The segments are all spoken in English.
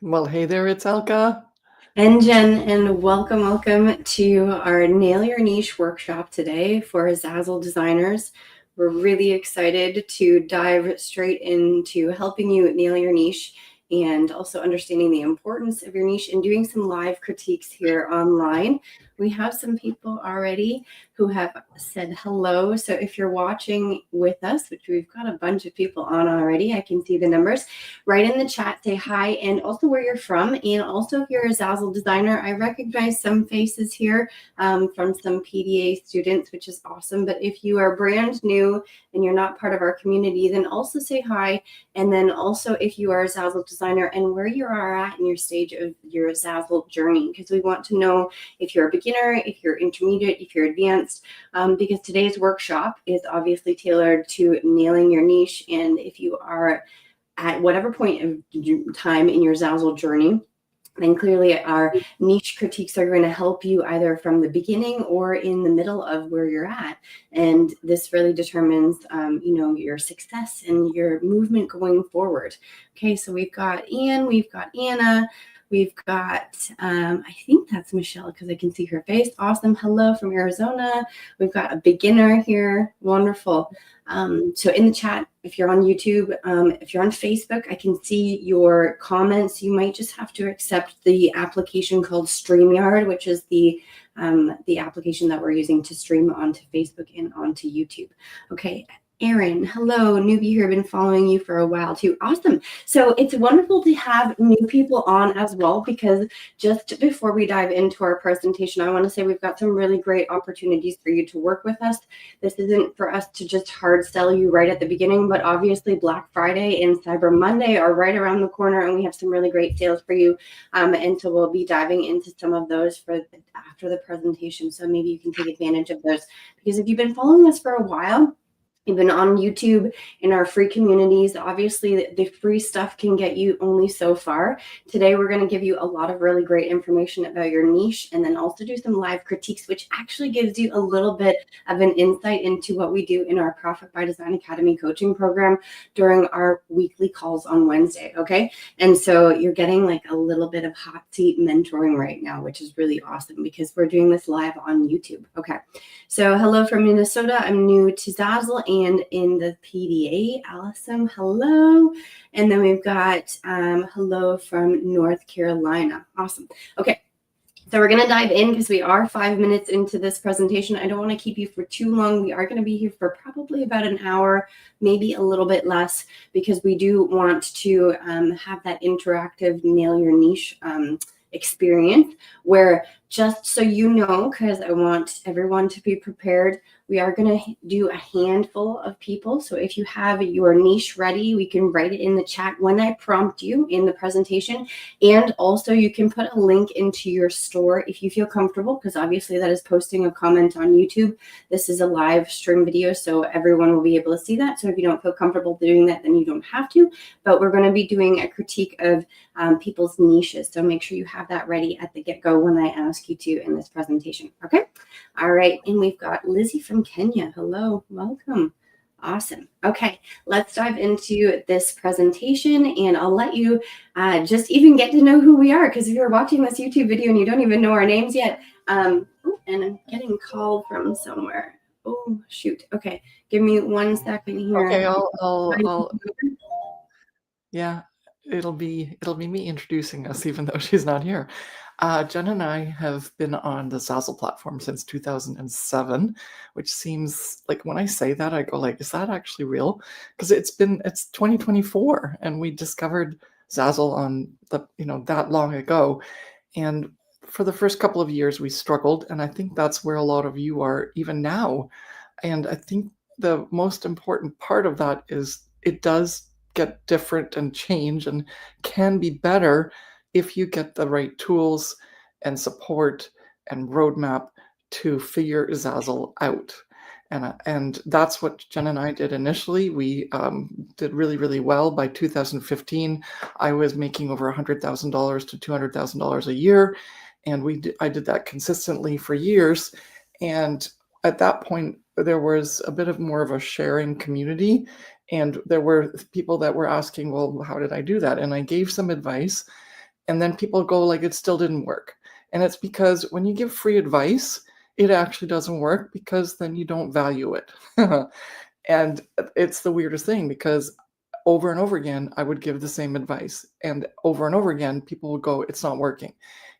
Well, hey there, it's Elka. And Jen, and welcome to our Nail Your Niche workshop today for Zazzle designers. We're really excited to dive straight into helping you nail your niche and also understanding the importance of your niche and doing some live critiques here online. We have some people already who have said hello. So if you're watching with us, which we've got a bunch of people on already, I can see the numbers. Write in the chat, say hi, and also where you're from. And also, if you're a Zazzle designer, I recognize some faces here from some PDA students, which is awesome. But if you are brand new and you're not part of our community, then also say hi. And then also, if you are a Zazzle designer and where you are at in your stage of your Zazzle journey, because we want to know if you're a beginner, if you're intermediate, if you're advanced, because today's workshop is obviously tailored to nailing your niche. And if you are at whatever point of time in your Zazzle journey, then clearly our niche critiques are going to help you either from the beginning or in the middle of where you're at. And this really determines, your success and your movement going forward. Okay, so we've got Ian, we've got Anna, we've got, I think that's Michelle because I can see her face. Awesome. Hello from Arizona. We've got a beginner here. Wonderful. So in the chat, if you're on YouTube, if you're on Facebook, I can see your comments. You might just have to accept the application called StreamYard, which is the application that we're using to stream onto Facebook and onto YouTube. Okay. Erin, hello, newbie here, been following you for a while too. Awesome. So it's wonderful to have new people on as well, because just before we dive into our presentation, I want to say we've got some really great opportunities for you to work with us. This isn't for us to just hard sell you right at the beginning, but obviously Black Friday and Cyber Monday are right around the corner, and we have some really great sales for you. And so we'll be diving into some of those after the presentation. So maybe you can take advantage of those, because if you've been following us for a while, even on YouTube in our free communities, obviously the free stuff can get you only so far. Today, we're going to give you a lot of really great information about your niche, and then also do some live critiques, which actually gives you a little bit of an insight into what we do in our Profit by Design Academy coaching program during our weekly calls on Wednesday. Okay. And so you're getting like a little bit of hot seat mentoring right now, which is really awesome because we're doing this live on YouTube. Okay. So hello from Minnesota. I'm new to Zazzle and in the PDA. Allison, hello. And then we've got hello from North Carolina. Awesome. Okay. So we're going to dive in because we are 5 minutes into this presentation. I don't want to keep you for too long. We are going to be here for probably about an hour, maybe a little bit less, because we do want to have that interactive nail your niche experience where, just so you know, because I want everyone to be prepared, we are going to do a handful of people. So if you have your niche ready, we can write it in the chat when I prompt you in the presentation. And also you can put a link into your store if you feel comfortable, because obviously that is posting a comment on YouTube. This is a live stream video, so everyone will be able to see that. So if you don't feel comfortable doing that, then you don't have to. But we're going to be doing a critique of people's niches. So make sure you have that ready at the get-go when I ask you to in this presentation. Okay. All right. And we've got Lizzie from Kenya. Hello. Welcome. Awesome. Okay, let's dive into this presentation, and I'll let you just even get to know who we are, because if you're watching this YouTube video and you don't even know our names yet, and I'm getting called from somewhere. Oh, shoot. Okay, give me 1 second Okay, here. yeah, it'll be me introducing us, even though she's not here. Jen and I have been on the Zazzle platform since 2007, which seems like, when I say that, I go like, is that actually real? Because it's 2024, and we discovered Zazzle on that long ago, and for the first couple of years we struggled, and I think that's where a lot of you are even now. And I think the most important part of that is it does get different and change and can be better if you get the right tools and support and roadmap to figure Zazzle out. And that's what Jen and I did initially. We did really, really well. By 2015, I was making over $100,000 to $200,000 a year. And I did that consistently for years. And at that point, there was a bit of more of a sharing community, and there were people that were asking, well, how did I do that? And I gave some advice, and then people go like it still didn't work. And it's because when you give free advice, it actually doesn't work because then you don't value it. And it's the weirdest thing because over and over again, I would give the same advice. And over and over again, people would go, it's not working.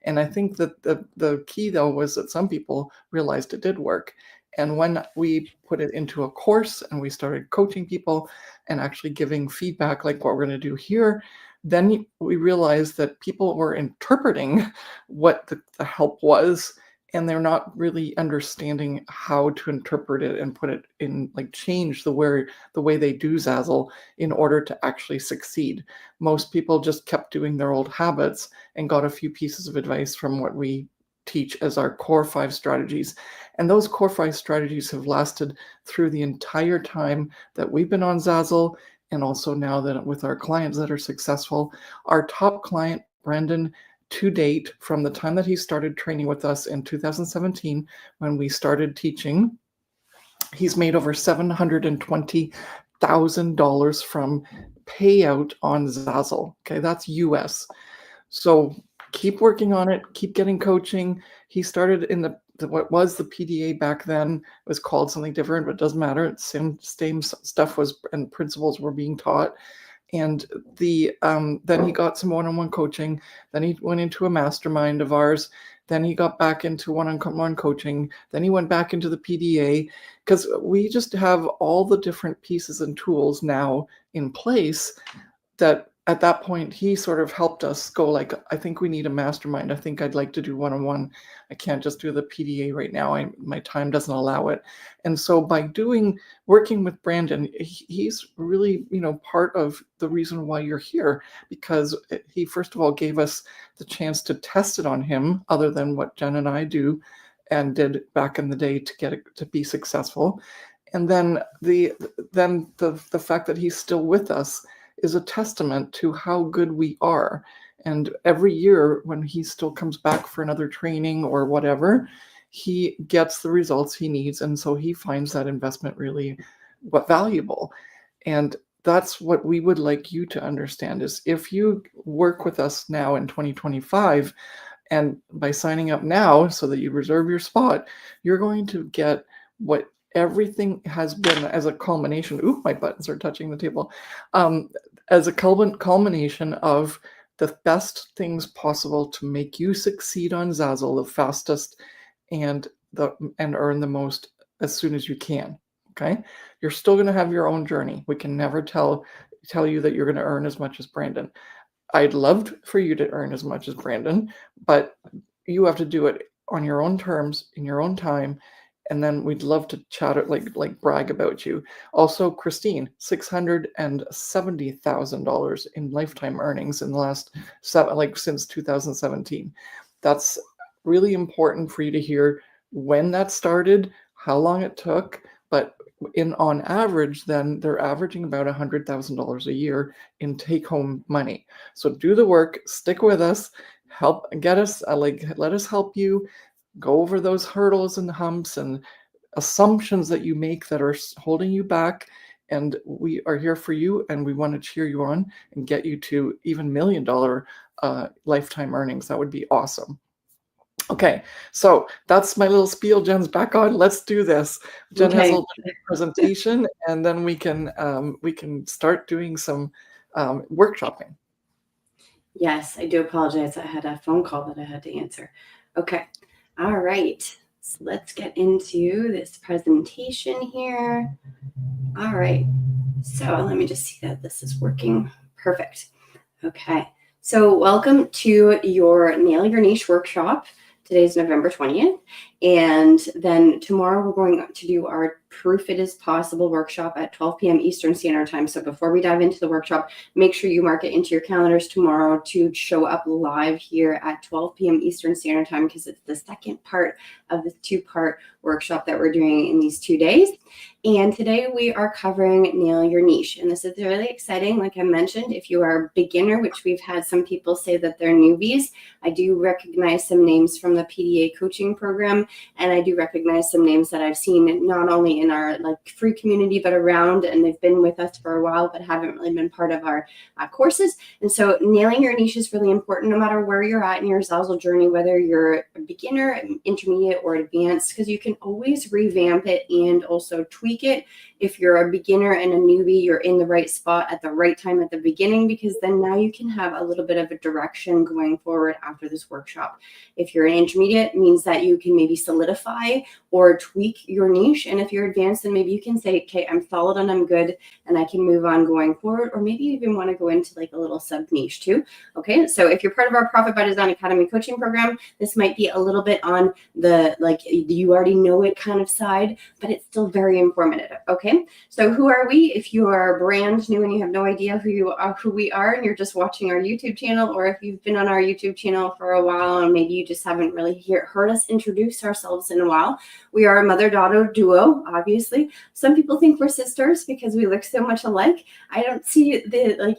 And I think that the key, though, was that some people realized it did work. And when we put it into a course and we started coaching people and actually giving feedback like what we're going to do here, then we realized that people were interpreting what the help was, and they're not really understanding how to interpret it and put it in, like change the way they do Zazzle in order to actually succeed. Most people just kept doing their old habits and got a few pieces of advice from what we teach as our core 5 strategies. And those core 5 strategies have lasted through the entire time that we've been on Zazzle, and also now that with our clients that are successful. Our top client, Brendan, to date, from the time that he started training with us in 2017, when we started teaching, he's made over $720,000 from payout on Zazzle. Okay, that's US. So keep working on it, keep getting coaching. He started in what was the PDA back then. It was called something different, but it doesn't matter. Same stuff was and principles were being taught. And then he got some one-on-one coaching. Then he went into a mastermind of ours. Then he got back into one-on-one coaching. Then he went back into the PDA, because we just have all the different pieces and tools now in place that at that point he sort of helped us go like, I think we need a mastermind. I think I'd like to do one-on-one. I can't just do the PDA right now. My time doesn't allow it. And so by working with Brandon, he's really, part of the reason why you're here, because he first of all gave us the chance to test it on him, other than what Jen and I do and did back in the day to get it to be successful. And then the fact that he's still with us is a testament to how good we are. And every year when he still comes back for another training or whatever, he gets the results he needs. And so he finds that investment really valuable. And that's what we would like you to understand is if you work with us now in 2025, and by signing up now so that you reserve your spot, you're going to get what everything has been as a culmination. Ooh, my buttons are touching the table. As a culmination of the best things possible to make you succeed on Zazzle the fastest and earn the most as soon as you can. Okay, you're still going to have your own journey. We can never tell you that you're going to earn as much as Brandon. I'd love for you to earn as much as Brandon, but you have to do it on your own terms, in your own time, and then we'd love to chat it, like brag about you. Also, Christine, $670,000 in lifetime earnings in the last since 2017. That's really important for you to hear when that started, how long it took, but on average, then they're averaging about $100,000 a year in take-home money. So do the work, stick with us, let us help you go over those hurdles and humps and assumptions that you make that are holding you back. And we are here for you, and we want to cheer you on and get you to even $1 million lifetime earnings. That would be awesome. Okay, so that's my little spiel. Jen's back on. Let's do this. Jen has a little presentation, and then we can start doing some workshopping. Yes, I do apologize. I had a phone call that I had to answer. Okay, all right. So let's get into this presentation here. All right, so let me just see that this is working. Perfect. Okay, so welcome to your Nail Your Niche workshop. Today's November 20th. And then tomorrow we're going to do our Proof It Is Possible workshop at 12 p.m. Eastern Standard Time. So before we dive into the workshop, make sure you mark it into your calendars tomorrow to show up live here at 12 p.m. Eastern Standard Time, because it's the second part of the 2-part workshop that we're doing in these 2 days. And today we are covering Nail Your Niche. And this is really exciting. Like I mentioned, if you are a beginner, which we've had some people say that they're newbies, I do recognize some names from the PDA coaching program, and I do recognize some names that I've seen not only only in our like free community, but around, and they've been with us for a while, but haven't really been part of our courses. And so nailing your niche is really important no matter where you're at in your Zazzle journey, whether you're a beginner, intermediate, or advanced, because you can always revamp it and also tweak it. If you're a beginner and a newbie, you're in the right spot at the right time at the beginning, because then now you can have a little bit of a direction going forward after this workshop. If you're an intermediate, it means that you can maybe solidify or tweak your niche. And if you're advanced, then maybe you can say, okay, I'm solid and I'm good and I can move on going forward. Or maybe you even want to go into like a little sub niche too. Okay, so if you're part of our Profit by Design Academy coaching program, this might be a little bit on the like you already know it kind of side, but it's still very informative. Okay, so who are we? If you are brand new and you have no idea who we are, and you're just watching our YouTube channel, or if you've been on our YouTube channel for a while and maybe you just haven't really heard us introduce ourselves in a while, we are a mother-daughter duo, obviously. Some people think we're sisters because we look so much alike. I don't see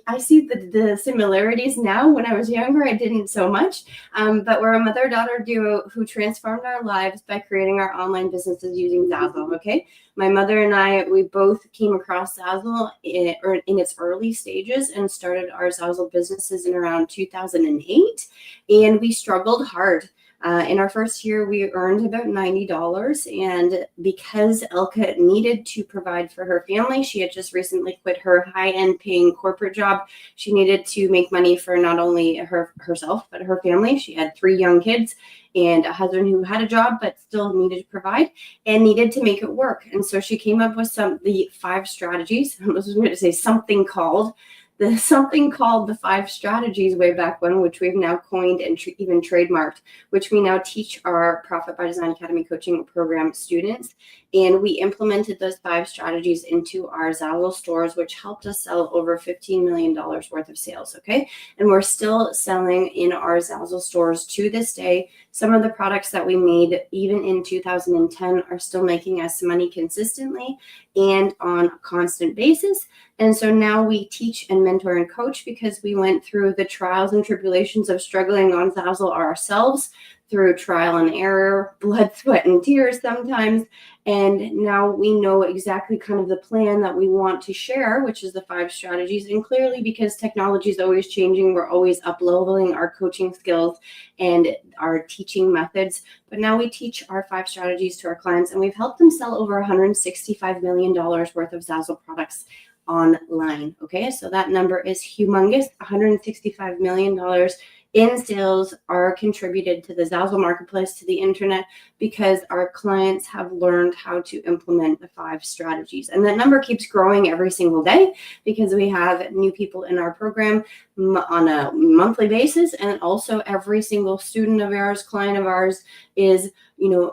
I see the similarities now. When I was younger, I didn't so much. But we're a mother-daughter duo who transformed our lives by creating our online businesses using Zazzle, okay? My mother and I, we both came across Zazzle in its early stages and started our Zazzle businesses in around 2008, and we struggled hard. In our first year, we earned about $90, and because Elka needed to provide for her family, she had just recently quit her high-end paying corporate job. She needed to make money for not only herself, but her family. She had 3 young kids and a husband who had a job but still needed to provide and needed to make it work. And so she came up with the 5 strategies. I was going to say something called the 5 strategies way back when, which we've now coined and even trademarked, which we now teach our Profit by Design Academy coaching program students. And we implemented those 5 strategies into our Zazzle stores, which helped us sell over $15 million worth of sales, okay? And we're still selling in our Zazzle stores to this day. Some of the products that we made even in 2010 are still making us money consistently and on a constant basis. And so now we teach and mentor and coach because we went through the trials and tribulations of struggling on Zazzle ourselves, through trial and error, blood, sweat, and tears sometimes. And now we know exactly kind of the plan that we want to share, which is the 5 strategies. And clearly, because technology is always changing, we're always up-leveling our coaching skills and our teaching methods. But now we teach our 5 strategies to our clients, and we've helped them sell over $165 million worth of Zazzle products online. Okay, so that number is humongous. $165 million in sales are contributed to the Zazzle marketplace, to the internet, because our clients have learned how to implement the 5 strategies. And that number keeps growing every single day because we have new people in our program on a monthly basis. And also every single student of ours, client of ours is,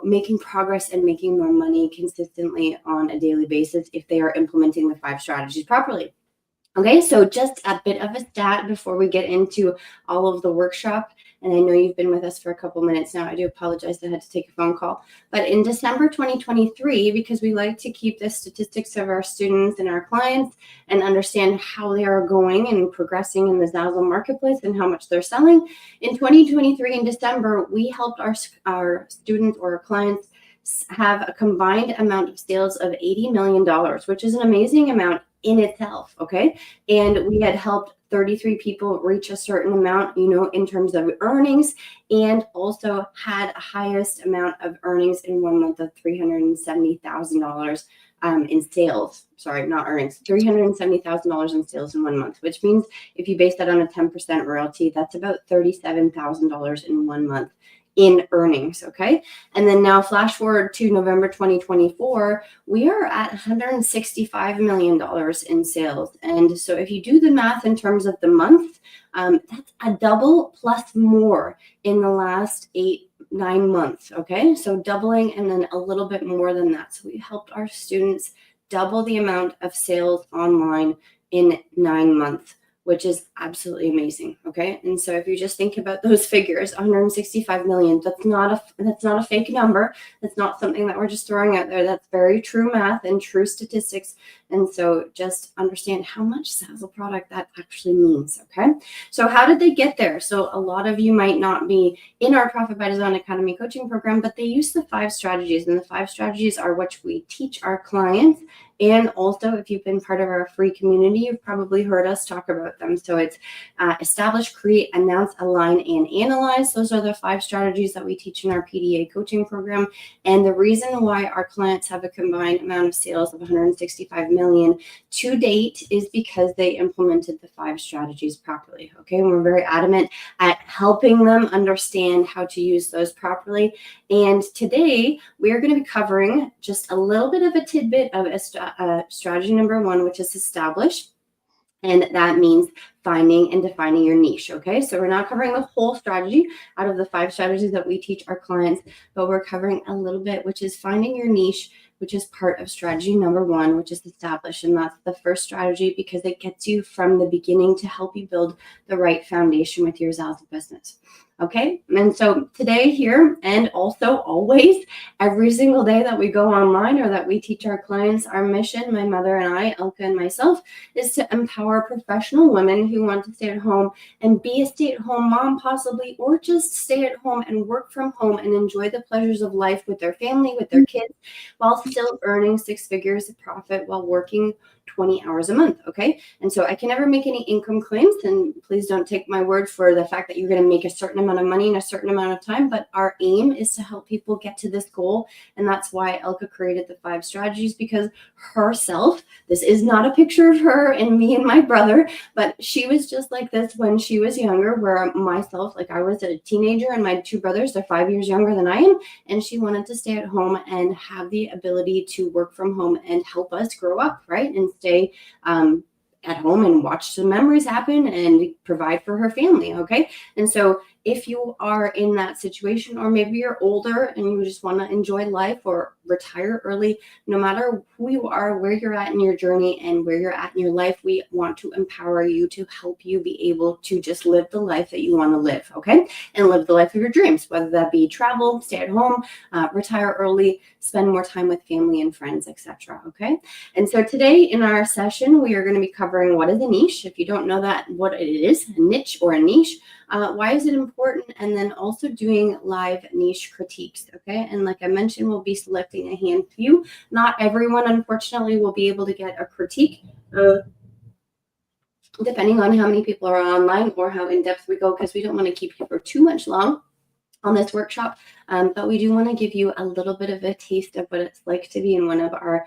making progress and making more money consistently on a daily basis if they are implementing the 5 strategies properly. Okay, so just a bit of a stat before we get into all of the workshop. And I know you've been with us for a couple minutes now. I do apologize, I had to take a phone call. But in December 2023, because we like to keep the statistics of our students and our clients and understand how they are going and progressing in the Zazzle marketplace and how much they're selling, in 2023 in December, we helped our students or our clients have a combined amount of sales of $80 million, which is an amazing amount in itself, okay? And we had helped 33 people reach a certain amount, in terms of earnings, and also had a highest amount of earnings in 1 month of $370,000 in sales. Sorry, not earnings, $370,000 in sales in 1 month, which means if you base that on a 10% royalty, that's about $37,000 in 1 month in earnings, okay? And then now flash forward to November 2024, we are at $165 million in sales. And so if you do the math in terms of the month, that's a double plus more in the last 8-9 months, okay? So doubling and then a little bit more than that. So we helped our students double the amount of sales online in 9 months, which is absolutely amazing, okay? And so if you just think about those figures, 165 million, that's not a fake number. That's not something that we're just throwing out there. That's very true math and true statistics. And so just understand how much Zazzle product that actually means, okay? So how did they get there? So a lot of you might not be in our Profit by Design Academy coaching program, but they use the 5 strategies, and the 5 strategies are what we teach our clients. And also, if you've been part of our free community, you've probably heard us talk about them. So it's establish, create, announce, align, and analyze. Those are the 5 strategies that we teach in our PDA coaching program. And the reason why our clients have a combined amount of sales of 165 million to date is because they implemented the 5 strategies properly. Okay, and we're very adamant at helping them understand how to use those properly. And today we are going to be covering just a little bit of a tidbit of strategy number 1, which is establish. And that means finding and defining your niche. Okay, so we're not covering the whole strategy out of the 5 strategies that we teach our clients, but we're covering a little bit, which is finding your niche, which is part of strategy number 1, which is establish. And that's the first strategy because it gets you from the beginning to help you build the right foundation with your Zazzle business. Okay, and so today here, and also always, every single day that we go online or that we teach our clients, our mission, my mother and I, Elka and myself, is to empower professional women who want to stay at home and be a stay-at-home mom possibly, or just stay at home and work from home and enjoy the pleasures of life with their family, with their kids, while still earning 6 figures of profit while working 20 hours a month. Okay, and so I can never make any income claims, and please don't take my word for the fact that you're going to make a certain amount of money in a certain amount of time, but our aim is to help people get to this goal. And that's why Elka created the 5 strategies, because herself, this is not a picture of her and me and my brother, but she was just like this when she was younger, where myself, like I was a teenager, and my 2 brothers, they're 5 years younger than I am, and she wanted to stay at home and have the ability to work from home and help us grow up, right? And stay at home and watch some memories happen and provide for her family. Okay, and so if you are in that situation, or maybe you're older and you just want to enjoy life or retire early, no matter who you are, where you're at in your journey and where you're at in your life, we want to empower you to help you be able to just live the life that you want to live. Okay, and live the life of your dreams, whether that be travel, stay at home, retire early, spend more time with family and friends, etc. Okay, and so today in our session, we are going to be covering what is a niche. If you don't know that, what it is, a niche or a niche, why is it important? And then also doing live niche critiques. Okay, and like I mentioned, we'll be selecting a handful. Not everyone, unfortunately, will be able to get a critique, depending on how many people are online or how in depth we go, because we don't want to keep you for too much long on this workshop, but we do want to give you a little bit of a taste of what it's like to be in one of our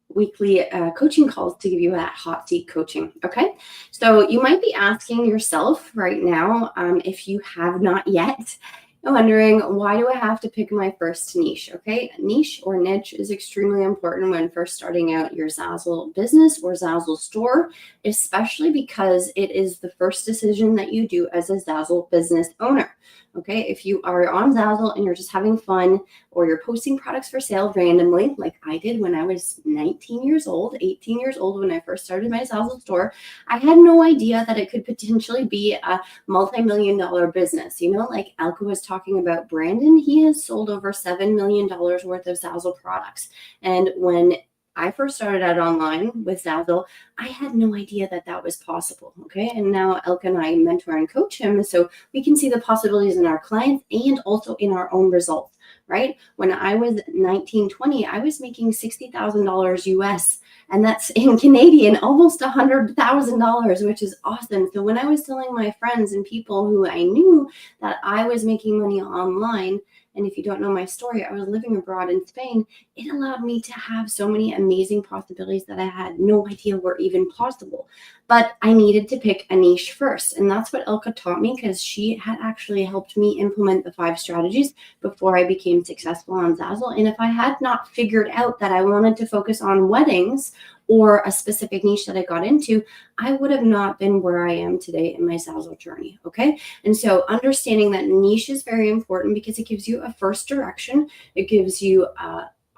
weekly coaching calls, to give you that hot seat coaching. Okay, so you might be asking yourself right now, if you have not yet, wondering, why do I have to pick my first niche? Okay, niche or niche is extremely important when first starting out your Zazzle business or Zazzle store, especially because it is the first decision that you do as a Zazzle business owner. Okay, if you are on Zazzle and you're just having fun, or you're posting products for sale randomly, like I did when I was 19 years old, 18 years old, when I first started my Zazzle store, I had no idea that it could potentially be a multi-million-dollar business. You know, like Elka was talking about Brandon, he has sold over $7 million worth of Zazzle products. And when I first started out online with Zazzle, I had no idea that that was possible. Okay, and now Elka and I mentor and coach him, so we can see the possibilities in our clients and also in our own results. Right? When I was 19, 20, I was making $60,000 US, and that's in Canadian, almost $100,000, which is awesome. So when I was telling my friends and people who I knew that I was making money online, and if you don't know my story, I was living abroad in Spain, it allowed me to have so many amazing possibilities that I had no idea were even possible. But I needed to pick a niche first. And that's what Elka taught me, because she had actually helped me implement the 5 strategies before I became successful on Zazzle. And if I had not figured out that I wanted to focus on weddings or a specific niche that I got into, I would have not been where I am today in my Zazzle journey. Okay, and so understanding that niche is very important, because it gives you a first direction. It gives you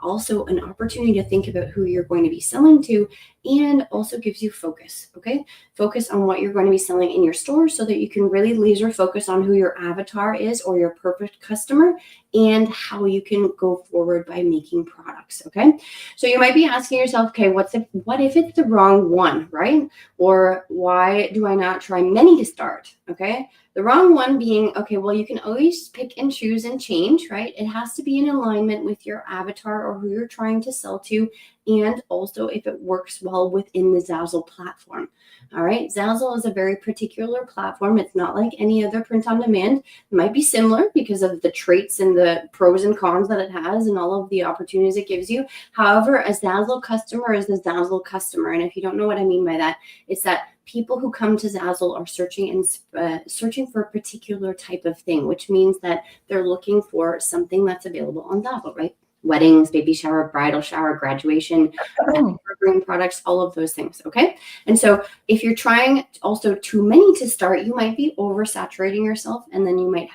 also an opportunity to think about who you're going to be selling to, and also gives you focus, okay? Focus on what you're going to be selling in your store so that you can really laser focus on who your avatar is or your perfect customer and how you can go forward by making products, okay? So you might be asking yourself, okay, what if it's the wrong one, right? Or why do I not try many to start, okay? The wrong one being, okay, well, you can always pick and choose and change, right? It has to be in alignment with your avatar or who you're trying to sell to, and also if it works well within the Zazzle platform. All right, Zazzle is a very particular platform. It's not like any other print on demand. It might be similar because of the traits and the pros and cons that it has and all of the opportunities it gives you. However, a Zazzle customer is a Zazzle customer. And if you don't know what I mean by that, it's that people who come to Zazzle are searching for a particular type of thing, which means that they're looking for something that's available on Zazzle, right? Weddings, baby shower, bridal shower, graduation, grooming products, all of those things, okay? And so if you're trying also too many to start, you might be oversaturating yourself, and then you might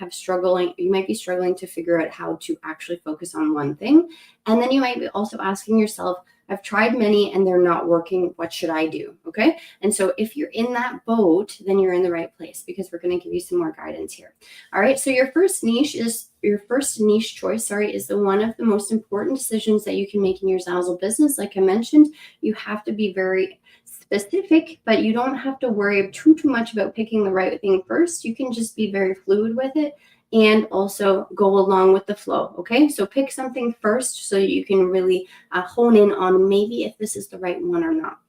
be struggling to figure out how to actually focus on one thing. And then you might be also asking yourself, I've tried many and they're not working. What should I do? Okay. And so if you're in that boat, then you're in the right place, because we're going to give you some more guidance here. All right. So your first niche choice, is the one of the most important decisions that you can make in your Zazzle business. Like I mentioned, you have to be very specific, but you don't have to worry too much about picking the right thing first. You can just be very fluid with it and also go along with the flow. Okay, so pick something first so you can really hone in on maybe if this is the right one or not.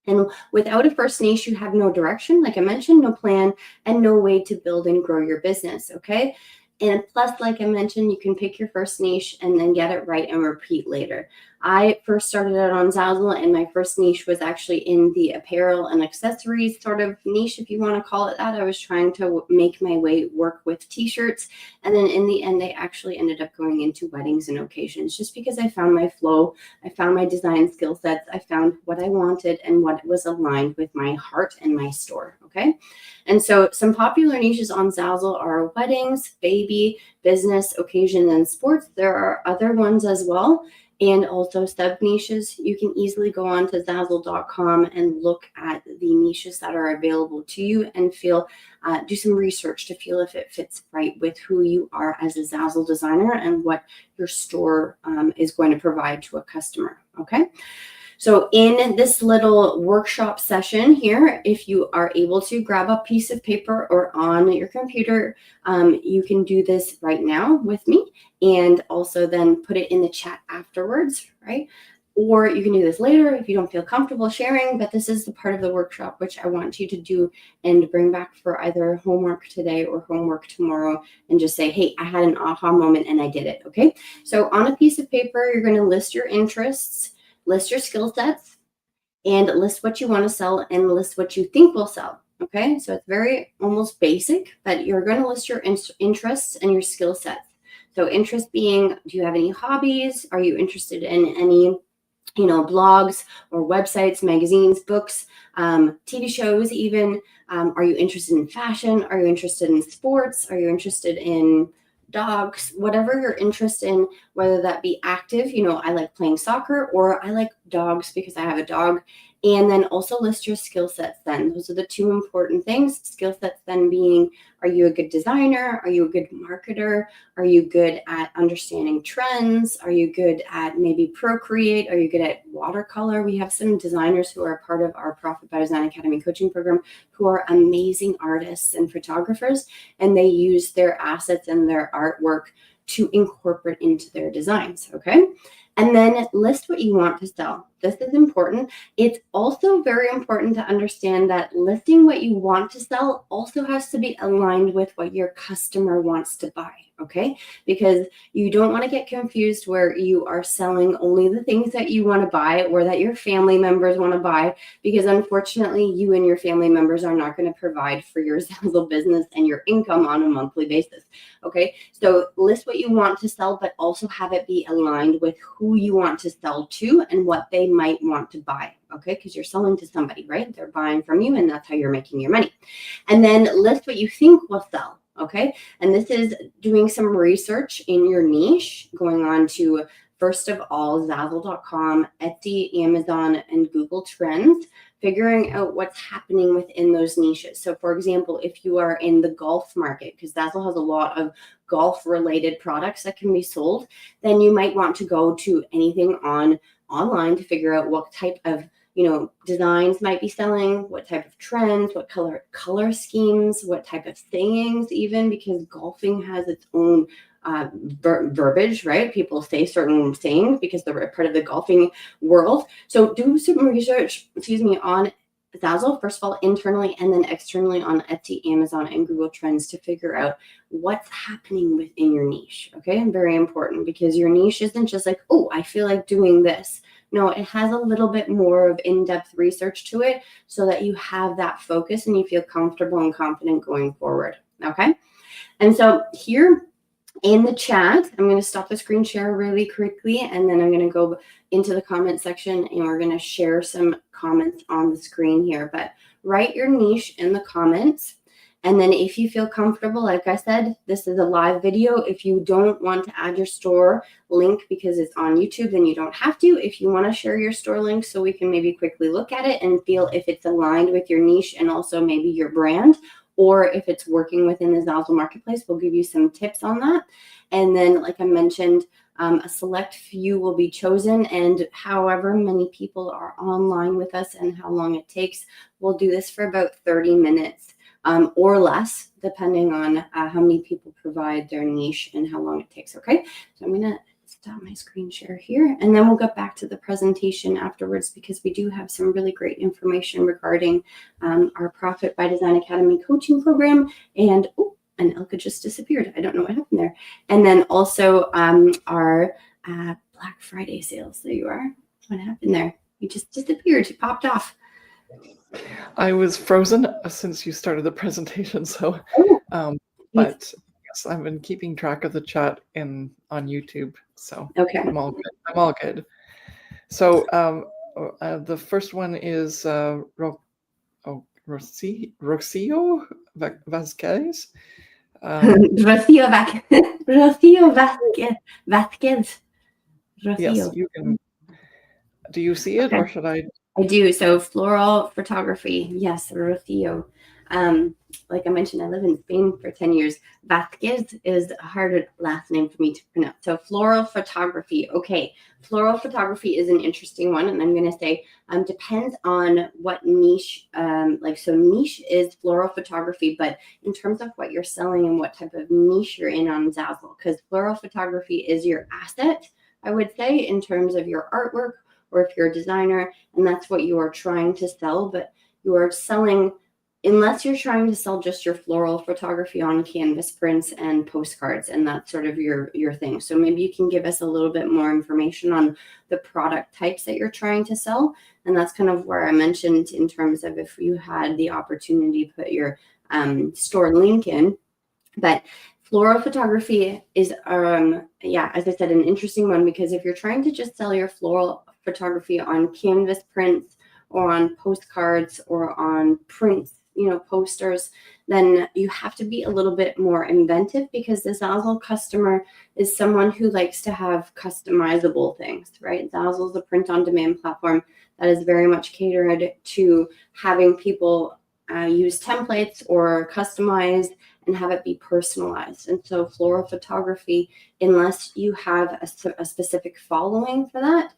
And without a first niche, you have no direction, like I mentioned, no plan, and no way to build and grow your business. Okay. And plus, like I mentioned, you can pick your first niche and then get it right and repeat later. I first started out on Zazzle, and my first niche was actually in the apparel and accessories sort of niche, if you want to call it that. I was trying to make my way work with t-shirts. And then in the end, I actually ended up going into weddings and occasions, just because I found my flow. I found my design skill sets. I found what I wanted and what was aligned with my heart and my store. Okay. And so some popular niches on Zazzle are weddings, baby, business, occasion, and sports. There are other ones as well, and also sub niches. You can easily go on to Zazzle.com and look at the niches that are available to you and do some research to feel if it fits right with who you are as a Zazzle designer and what your store is going to provide to a customer. Okay. So in this little workshop session here, if you are able to grab a piece of paper or on your computer, you can do this right now with me, and also then put it in the chat afterwards, right? Or you can do this later if you don't feel comfortable sharing, but this is the part of the workshop which I want you to do and bring back for either homework today or homework tomorrow, and just say, hey, I had an aha moment and I did it, okay? So on a piece of paper, you're gonna list your interests, list your skill sets, and list what you want to sell and list what you think will sell. Okay, so it's very almost basic, but you're going to list your interests and your skill sets. So interest being, do you have any hobbies? Are you interested in any blogs or websites, magazines, books, TV shows even? Are you interested in fashion? Are you interested in sports? Are you interested in dogs? Whatever you're interested in, whether that be active, I like playing soccer, or I like dogs because I have a dog. And then also list your skill sets then. Those are the two important things. Skill sets then being, are you a good designer? Are you a good marketer? Are you good at understanding trends? Are you good at maybe Procreate? Are you good at watercolor? We have some designers who are part of our Profit by Design Academy coaching program who are amazing artists and photographers, and they use their assets and their artwork to incorporate into their designs, okay? And then list what you want to sell. This is important. It's also very important to understand that listing what you want to sell also has to be aligned with what your customer wants to buy, okay? Because you don't want to get confused where you are selling only the things that you want to buy or that your family members want to buy, because unfortunately you and your family members are not going to provide for your Zazzle business and your income on a monthly basis, okay? So list what you want to sell, but also have it be aligned with who you want to sell to and what they might want to buy, okay? Because you're selling to somebody, right? They're buying from you, and that's how you're making your money. And then list what you think will sell, okay? And this is doing some research in your niche, going on to first of all, Zazzle.com, Etsy, Amazon, and Google Trends, figuring out what's happening within those niches. So for example, if you are in the golf market, because Zazzle has a lot of golf related products that can be sold, then you might want to go to anything online to figure out what type of designs might be selling, what type of trends, what color schemes, what type of sayings, even because golfing has its own verbiage, right? People say certain sayings because they're part of the golfing world. So do some research, on Zazzle, first of all, internally, and then externally on Etsy, Amazon, and Google Trends to figure out what's happening within your niche. Okay, and very important, because your niche isn't just like, oh, I feel like doing this. No, it has a little bit more of in-depth research to it so that you have that focus and you feel comfortable and confident going forward. Okay, and so here in the chat, I'm going to stop the screen share really quickly, and then I'm going to go into the comment section and we're going to share some comments on the screen here. But write your niche in the comments. And then if you feel comfortable, like I said, this is a live video. If you don't want to add your store link because it's on YouTube, then you don't have to. If you want to share your store link so we can maybe quickly look at it and feel if it's aligned with your niche and also maybe your brand, or if it's working within the Zazzle marketplace, we'll give you some tips on that. And then, like I mentioned, a select few will be chosen, and however many people are online with us and how long it takes, we'll do this for about 30 minutes or less, depending on how many people provide their niche and how long it takes. Okay, so I'm gonna stop my screen share here, and then we'll get back to the presentation afterwards, because we do have some really great information regarding our Profit by Design Academy coaching program. And Elka just disappeared. I don't know what happened there. And then also our Black Friday sales. There you are. What happened there? You just disappeared. You popped off. I was frozen since you started the presentation, so but yes, I've been keeping track of the chat on YouTube, so okay. I'm all good. So the first one is Rocio Vasquez. Rocio Vasquez. Yes, you can. Do you see it, or should I? I do. So floral photography. Yes, Rocio. Like I mentioned, I live in Spain for 10 years. Vasquez is a harder last name for me to pronounce. So floral photography. Okay. Floral photography is an interesting one. And I'm going to say depends on what niche. So niche is floral photography, but in terms of what you're selling and what type of niche you're in on Zazzle, because floral photography is your asset, I would say, in terms of your artwork, or if you're a designer and that's what you are trying to sell, but you are selling, unless you're trying to sell just your floral photography on canvas prints and postcards, and that's sort of your thing. So maybe you can give us a little bit more information on the product types that you're trying to sell. And that's kind of where I mentioned in terms of if you had the opportunity to put your store link in. But floral photography is, as I said, an interesting one, because if you're trying to just sell your floral photography on canvas prints or on postcards or on prints, posters, then you have to be a little bit more inventive, because the Zazzle customer is someone who likes to have customizable things, right? Zazzle is a print-on-demand platform that is very much catered to having people use templates or customize and have it be personalized. And so floral photography, unless you have a specific following for that,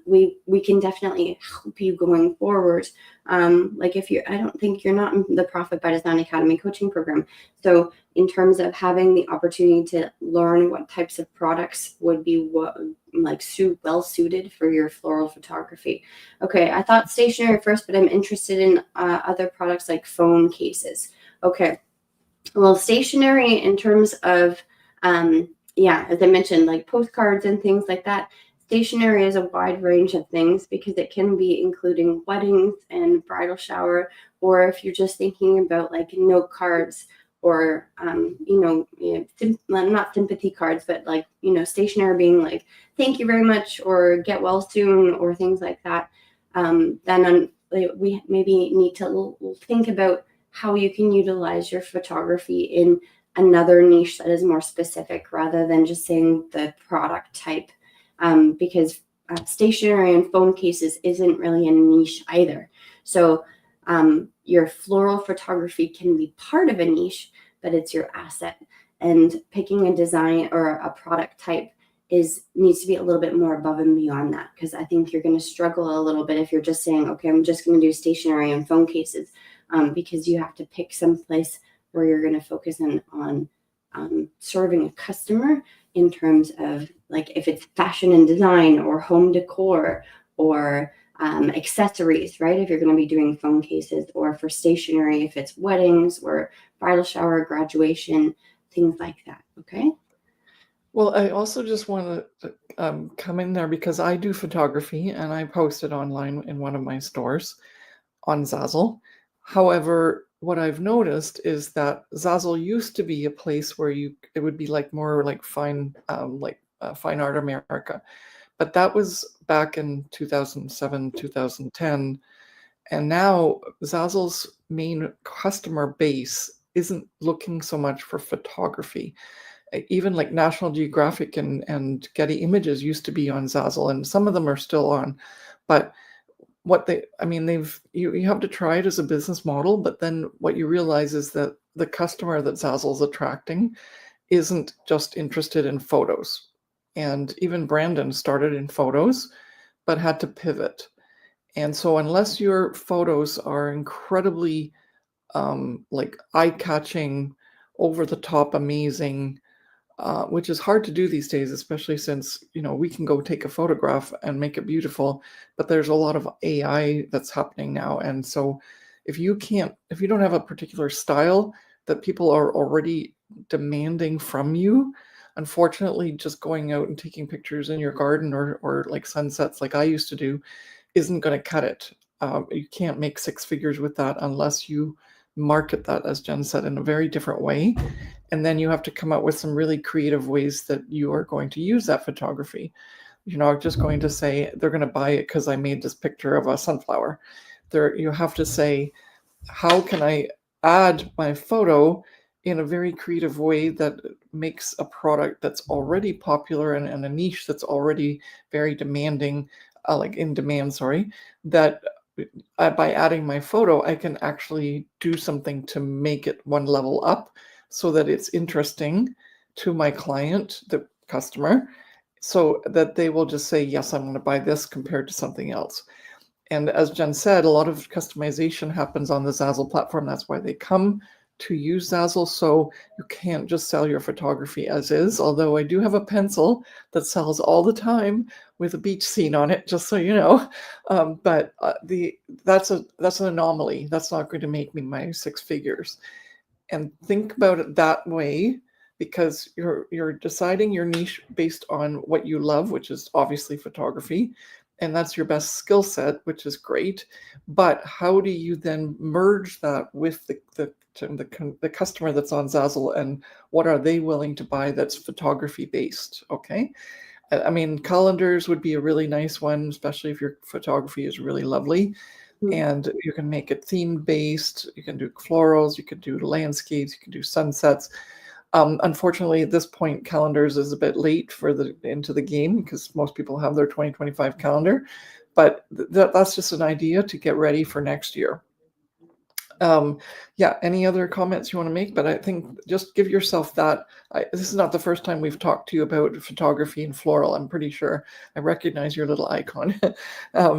we can definitely help you going forward. Like I don't think you're not in the Profit by Design Academy coaching program. So in terms of having the opportunity to learn what types of products would be well suited for your floral photography. Okay, I thought stationery first, but I'm interested in other products like phone cases. Okay, well, stationery in terms of, as I mentioned, like postcards and things like that. Stationery is a wide range of things, because it can be including weddings and bridal shower, or if you're just thinking about like note cards, or not sympathy cards, but like stationery being like thank you very much or get well soon or things like that. Then we maybe need to think about how you can utilize your photography in another niche that is more specific, rather than just saying the product type. because stationery and phone cases isn't really a niche either. So your floral photography can be part of a niche, but it's your asset. And picking a design or a product type needs to be a little bit more above and beyond that, because I think you're going to struggle a little bit if you're just saying, okay, I'm just going to do stationery and phone cases, because you have to pick some place where you're going to focus on serving a customer in terms of, like, if it's fashion and design or home decor or accessories, right? If you're going to be doing phone cases, or for stationery, if it's weddings or bridal shower, graduation, things like that. Okay. Well, I also just want to come in there because I do photography and I post it online in one of my stores on Zazzle. However, what I've noticed is that Zazzle used to be a place where it would be like more like Fine Art America, but that was back in 2007, 2010, and now Zazzle's main customer base isn't looking so much for photography. Even like National Geographic and Getty Images used to be on Zazzle, and some of them are still on, but you have to try it as a business model, but then what you realize is that the customer that Zazzle's attracting isn't just interested in photos. And even Brandon started in photos, but had to pivot. And so unless your photos are incredibly like eye-catching, over-the-top amazing, which is hard to do these days, especially since, we can go take a photograph and make it beautiful, but there's a lot of AI that's happening now. And so if you don't have a particular style that people are already demanding from you, unfortunately, just going out and taking pictures in your garden or like sunsets like I used to do isn't going to cut it. You can't make six figures with that unless you market that, as Jen said, in a very different way. And then you have to come up with some really creative ways that you are going to use that photography. You're not just going to say, they're going to buy it because I made this picture of a sunflower. You have to say, how can I add my photo in a very creative way that makes a product that's already popular and a niche that's already very demanding, like in demand, sorry, that by adding my photo, I can actually do something to make it one level up so that it's interesting to my client, the customer, so that they will just say, yes, I'm going to buy this compared to something else. And as Jen said, a lot of customization happens on the Zazzle platform. That's why they come to use Zazzle. So you can't just sell your photography as is, although I do have a pencil that sells all the time with a beach scene on it, just so you know. But that's an anomaly. That's not going to make me my six figures. And think about it that way, because you're deciding your niche based on what you love, which is obviously photography, and that's your best skill set, which is great. But how do you then merge that with the customer that's on Zazzle, and what are they willing to buy that's photography based? Okay. I mean, calendars would be a really nice one, especially if your photography is really lovely. And you can make it theme based. You can do florals, you can do landscapes, you can do sunsets. Unfortunately, at this point, calendars is a bit late into the game because most people have their 2025 calendar. But that's just an idea to get ready for next year. Yeah, any other comments you want to make? But I think just give yourself that. This is not the first time we've talked to you about photography and floral. I'm pretty sure I recognize your little icon.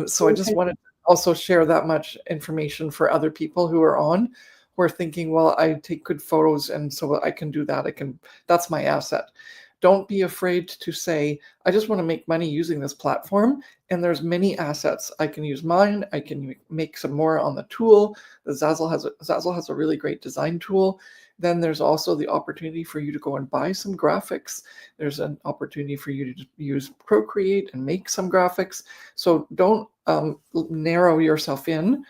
So I just wanted to also share that much information for other people who are thinking, well, I take good photos and so I can do that. That's my asset. Don't be afraid to say, I just want to make money using this platform. And there's many assets. I can use mine. I can make some more on the tool. The Zazzle has a really great design tool. Then there's also the opportunity for you to go and buy some graphics. There's an opportunity for you to use Procreate and make some graphics. So don't narrow yourself in.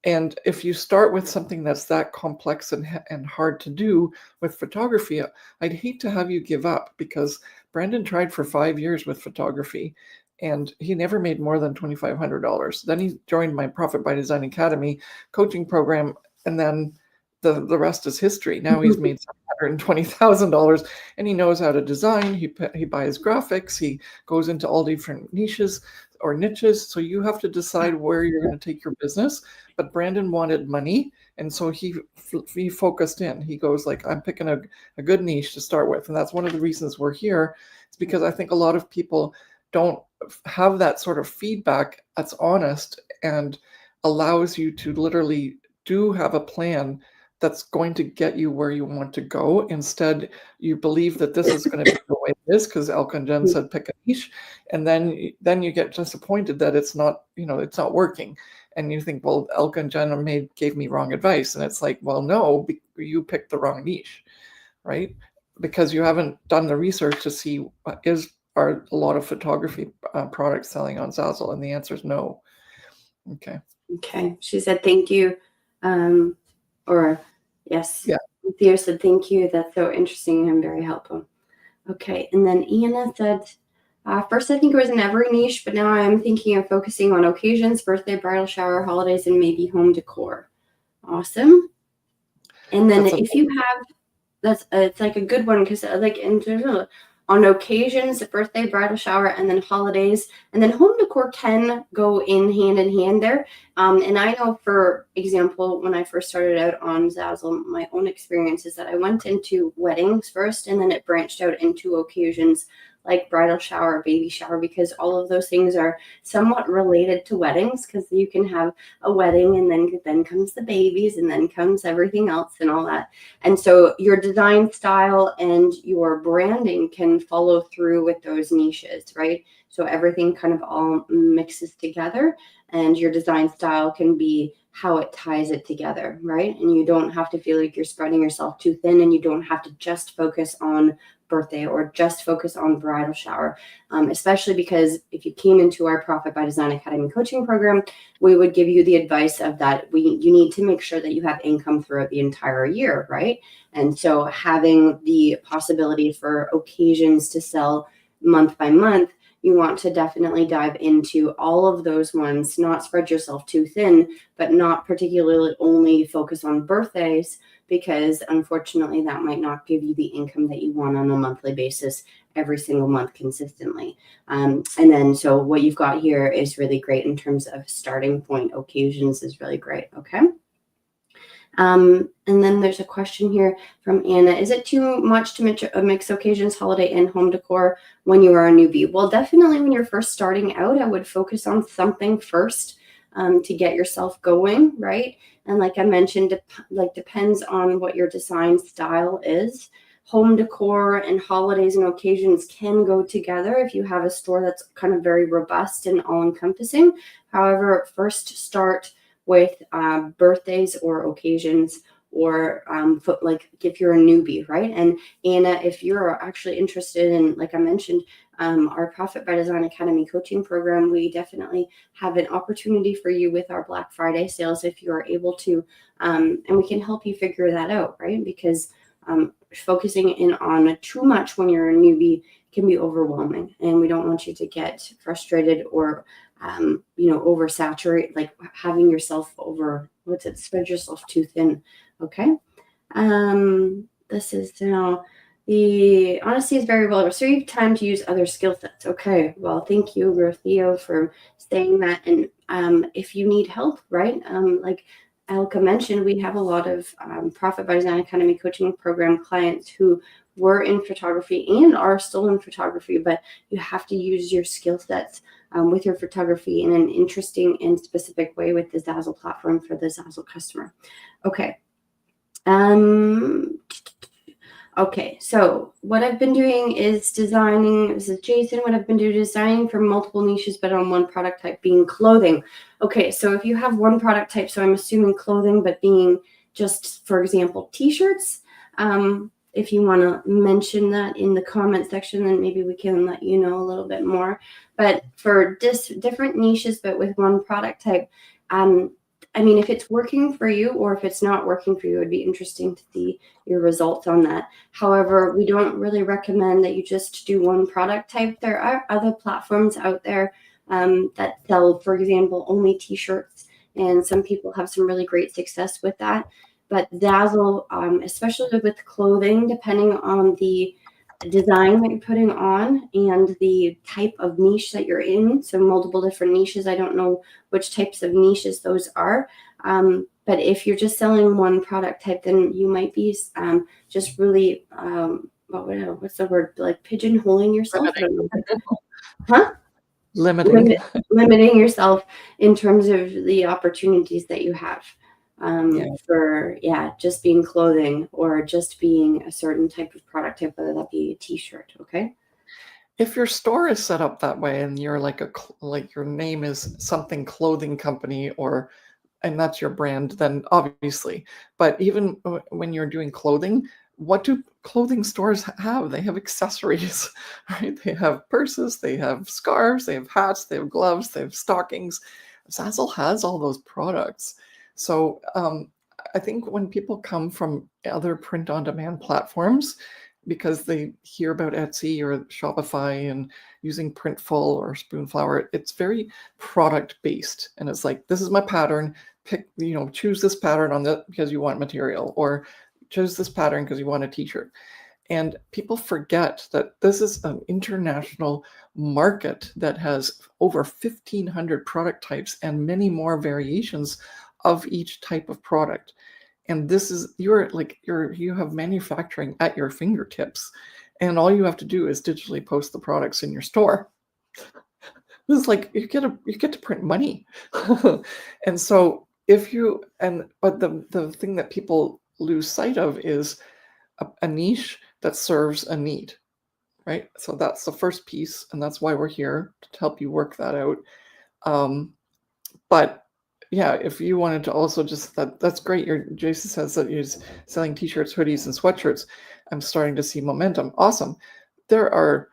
And if you start with something that's that complex and hard to do with photography, I'd hate to have you give up, because Brandon tried for 5 years with photography and he never made more than $2,500. Then he joined my Profit by Design Academy coaching program, and then the rest is history. Now he's made $120,000, and he knows how to design. He buys graphics. He goes into all different niches or niches. So you have to decide where you're going to take your business. But Brandon wanted money, and so he focused in. He goes like, I'm picking a good niche to start with, and that's one of the reasons we're here. It's because I think a lot of people don't have that sort of feedback that's honest and allows you to literally do have a plan that's going to get you where you want to go. Instead, you believe that this is going to be the way it is because Elka and Jen said pick a niche, and then you get disappointed that it's not, it's not working. And you think, well, Elka and Jen gave me wrong advice. And it's like, well, no, you picked the wrong niche, right? Because you haven't done the research to see are a lot of photography products selling on Zazzle, and the answer is no. Okay. Okay. She said, thank you. Or yes. Yeah. Theo said, thank you. That's so interesting and very helpful. Okay. And then Iana said, first, I think it was in every niche, but now I'm thinking of focusing on occasions, birthday, bridal shower, holidays, and maybe home decor. Awesome. And then if you have, it's like a good one because like on occasions, birthday, bridal shower, and then holidays, and then home decor can go in hand there. And I know, for example, when I first started out on Zazzle, my own experience is that I went into weddings first, and then it branched out into occasions like bridal shower, baby shower, because all of those things are somewhat related to weddings, because you can have a wedding and then comes the babies and then comes everything else and all that. And so your design style and your branding can follow through with those niches, right? So everything kind of all mixes together, and your design style can be how it ties it together, right? And you don't have to feel like you're spreading yourself too thin, and you don't have to just focus on birthday or just focus on bridal shower, especially because if you came into our Profit by Design Academy coaching program, we would give you the advice of that you need to make sure that you have income throughout the entire year, right? And so having the possibility for occasions to sell month by month, you want to definitely dive into all of those ones, not spread yourself too thin, but not particularly only focus on birthdays, because unfortunately that might not give you the income that you want on a monthly basis every single month consistently. And then so what you've got here is really great in terms of starting point. Occasions is really great. Okay. And then there's a question here from Anna. Is it too much to mix occasions, holiday, and home decor when you are a newbie? Well, definitely when you're first starting out, I would focus on something first to get yourself going, right? And like I mentioned, depends on what your design style is. Home decor and holidays and occasions can go together if you have a store that's kind of very robust and all-encompassing. However, first start with birthdays or occasions, or like if you're a newbie, right? And Anna, if you're actually interested in, like I mentioned, our Profit by Design Academy coaching program, we definitely have an opportunity for you with our Black Friday sales if you're able to, and we can help you figure that out, right? Because focusing in on too much when you're a newbie can be overwhelming, and we don't want you to get frustrated or oversaturate, like having yourself spread yourself too thin. Okay. This is now the honesty is very well received. Time to use other skill sets. Okay. Well, thank you, Theo, for saying that. And if you need help, right? Like Elka mentioned, we have a lot of Profit by Design Academy coaching program clients who were in photography and are still in photography, but you have to use your skill sets with your photography in an interesting and specific way with the Zazzle platform for the Zazzle customer. Okay. Okay, so what I've been doing is designing, this is Jason, what I've been doing is designing for multiple niches, but on one product type being clothing. Okay, so if you have one product type, so I'm assuming clothing, but being just, for example, t-shirts, if you want to mention that in the comment section, then maybe we can let you know a little bit more. But for different niches, but with one product type, I mean, if it's working for you or if it's not working for you, it'd be interesting to see your results on that. However, we don't really recommend that you just do one product type. There are other platforms out there that sell, for example, only t-shirts, and some people have some really great success with that. but Zazzle, especially with clothing, depending on the design that you're putting on and the type of niche that you're in, so multiple different niches. I don't know which types of niches those are, but if you're just selling one product type, then you might be just really what's the word, like pigeonholing yourself. I don't know. Huh? Limiting. Limiting yourself in terms of the opportunities that you have Yeah. for just being clothing or just being a certain type of product type, whether that be a t-shirt. Okay. If your store is set up that way and you're like your name is something clothing company and that's your brand, then obviously. But even when you're doing clothing, what do clothing stores have? They have accessories, right? They have purses, they have scarves, they have hats, they have gloves, they have stockings. Zazzle has all those products. So I think when people come from other print-on-demand platforms, because they hear about Etsy or Shopify and using Printful or Spoonflower, it's very product-based. And it's like, this is my pattern. Choose this pattern on that because you want material, or choose this pattern because you want a t-shirt. And people forget that this is an international market that has over 1,500 product types and many more variations of each type of product. And this is you have manufacturing at your fingertips, and all you have to do is digitally post the products in your store. This is like you get to print money. And so but the thing that people lose sight of is a niche that serves a need, right? So that's the first piece, and that's why we're here to help you work that out. But yeah, if you wanted to also that's great. Jason says that he's selling t-shirts, hoodies, and sweatshirts. I'm starting to see momentum. Awesome. There are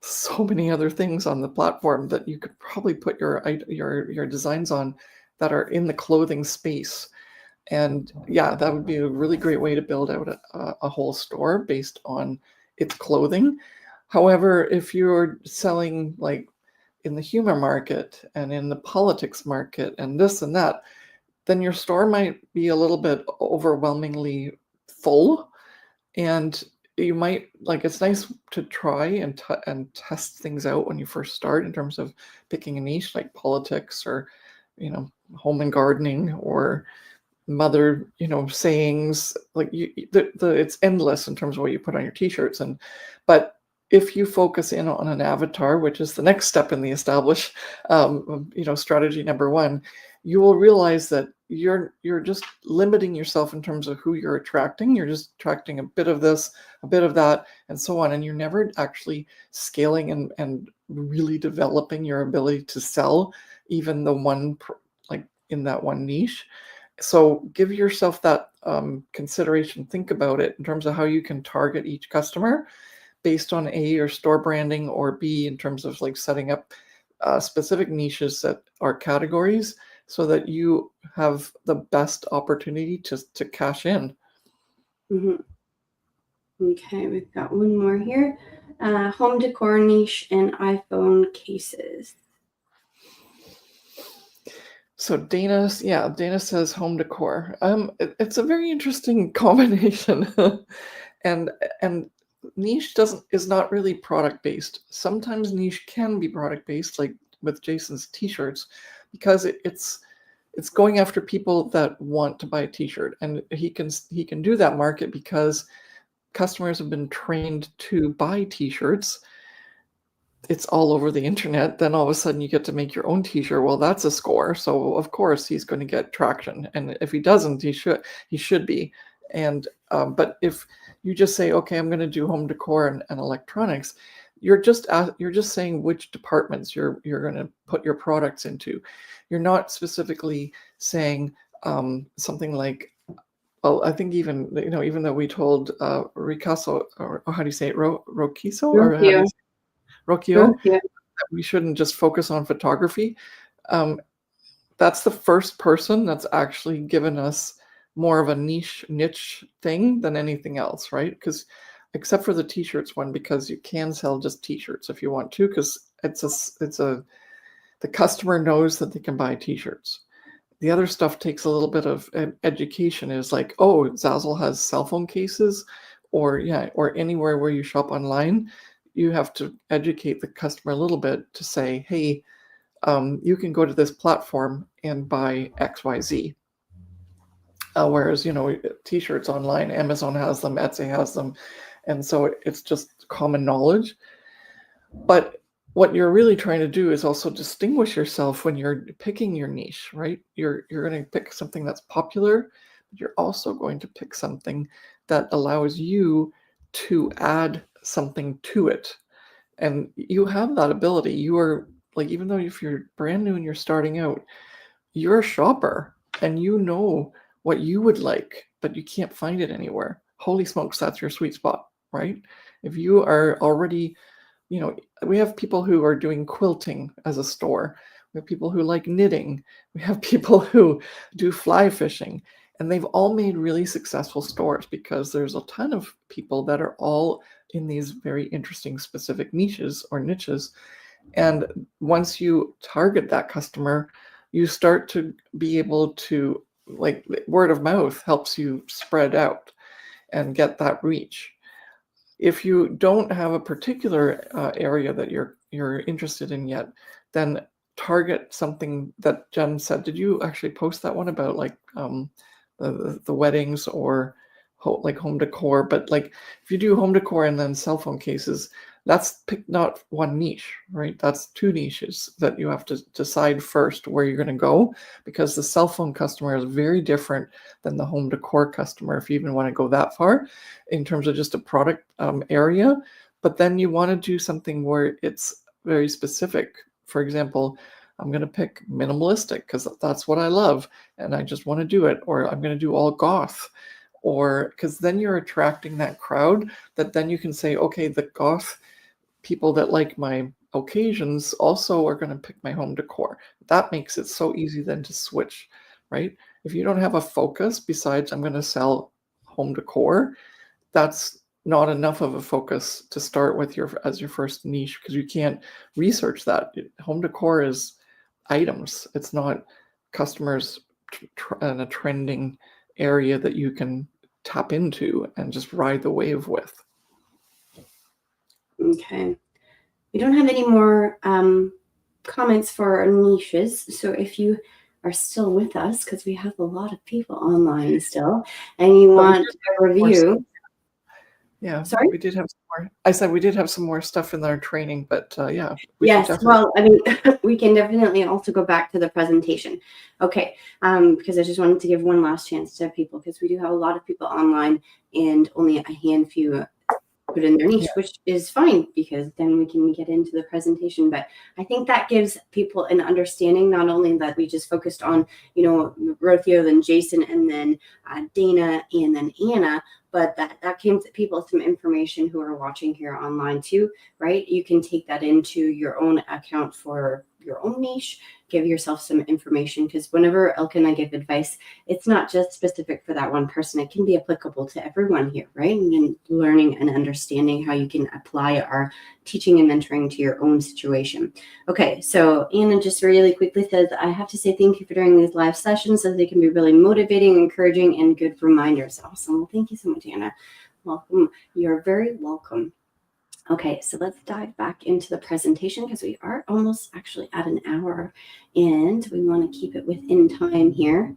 so many other things on the platform that you could probably put your designs on that are in the clothing space. And yeah, that would be a really great way to build out a whole store based on its clothing. However, if you're selling like in the humor market and in the politics market and this and that, then your store might be a little bit overwhelmingly full. And you might it's nice to try and test things out when you first start in terms of picking a niche like politics or home and gardening or mother sayings. Like it's endless in terms of what you put on your t-shirts. But if you focus in on an avatar, which is the next step in the establish strategy number one, you will realize that you're just limiting yourself in terms of who you're attracting. You're just attracting a bit of this, a bit of that, and so on. And you're never actually scaling and really developing your ability to sell even the one in that one niche. So give yourself that consideration. Think about it in terms of how you can target each customer based on A, your store branding, or B, in terms of setting up specific niches that are categories so that you have the best opportunity to cash in. Mm-hmm. Okay, we've got one more here. Home decor niche and iPhone cases. So Dana says home decor. It's a very interesting combination, and niche is not really product based. Sometimes niche can be product based, like with Jason's t-shirts, because it's going after people that want to buy a t-shirt, and he can do that market because customers have been trained to buy t-shirts. It's all over the internet. Then all of a sudden you get to make your own t-shirt. Well, that's a score. So of course he's going to get traction. And if he doesn't, he should be. And but if you just say, okay, I'm going to do home decor and electronics, you're just saying which departments you're going to put your products into. You're not specifically saying something like, well, I think even though we told Ricasso, or how do you say it, Roquiso, or how do you say Rocchio, we shouldn't just focus on photography. That's the first person that's actually given us more of a niche thing than anything else, right? Because except for the t-shirts one, because you can sell just t-shirts if you want to, because the customer knows that they can buy t-shirts. The other stuff takes a little bit of education. Is like, oh, Zazzle has cell phone cases, or anywhere where you shop online, you have to educate the customer a little bit to say, hey, you can go to this platform and buy XYZ. Whereas, t-shirts online, Amazon has them, Etsy has them, and so it's just common knowledge. But what you're really trying to do is also distinguish yourself when you're picking your niche, right? You're going to pick something that's popular, but you're also going to pick something that allows you to add something to it. And you have that ability. You are like, even though if you're brand new and you're starting out, you're a shopper and you know what you would like, but you can't find it anywhere. Holy smokes, that's your sweet spot, right? If you are already, we have people who are doing quilting as a store. We have people who like knitting. We have people who do fly fishing. And they've all made really successful stores because there's a ton of people that are all in these very interesting specific niches. And once you target that customer, you start to be able to, like, word of mouth helps you spread out and get that reach. If you don't have a particular area that you're interested in yet, then target something that Jen said. Did you actually post that one about like the weddings or like home decor? But like if you do home decor and then cell phone cases, that's not one niche, right? That's two niches that you have to decide first where you're going to go, because the cell phone customer is very different than the home decor customer, if you even want to go that far in terms of just a product area. But then you want to do something where it's very specific. For example, I'm going to pick minimalistic because that's what I love and I just want to do it. Or I'm going to do all goth, or because then you're attracting that crowd that then you can say, okay, the goth people that like my occasions also are going to pick my home decor. That makes it so easy then to switch, right? If you don't have a focus besides I'm going to sell home decor, that's not enough of a focus to start with as your first niche, because you can't research that. Home decor is items. It's not customers in a trending area that you can tap into and just ride the wave with. Okay. We don't have any more comments for our niches. So if you are still with us, because we have a lot of people online still, and you want a review. Yeah, sorry? we did have some more. I said we did have some more stuff in our training, but yeah. Yes, well, I mean, we can definitely also go back to the presentation. Okay, because I just wanted to give one last chance to people, because we do have a lot of people online and only a handful put in their niche, which is fine, because then we can get into the presentation. But I think that gives people an understanding, not only that we just focused on, Rothio, then Jason, and then Dana, and then Anna, but that gives people some information who are watching here online too, right? You can take that into your own account for your own niche, give yourself some information, because whenever Elke and I give advice, it's not just specific for that one person. It can be applicable to everyone here, right? And learning and understanding how you can apply our teaching and mentoring to your own situation. Okay, so Anna just really quickly says, I have to say thank you for doing these live sessions, so they can be really motivating, encouraging, and good reminders. Awesome. Well, thank you so much, Anna. Welcome. You're very welcome. Okay, so let's dive back into the presentation, because we are almost actually at an hour and we want to keep it within time here.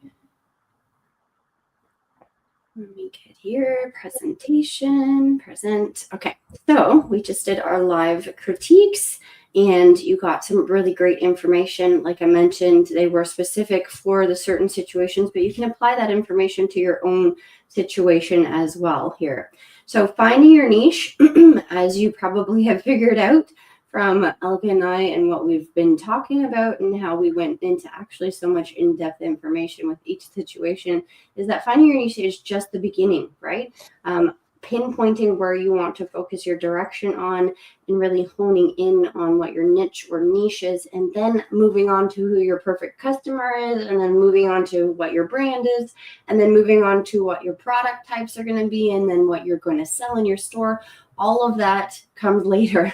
Let me get here, presentation, present. Okay, so we just did our live critiques and you got some really great information. Like I mentioned, they were specific for the certain situations, but you can apply that information to your own situation as well here. So finding your niche, as you probably have figured out from Elke and I and what we've been talking about and how we went into actually so much in-depth information with each situation, is that finding your niche is just the beginning, right? Pinpointing where you want to focus your direction on and really honing in on what your niche or niche is, and then moving on to who your perfect customer is, and then moving on to what your brand is, and then moving on to what your product types are going to be, and then what you're going to sell in your store. All of that comes later.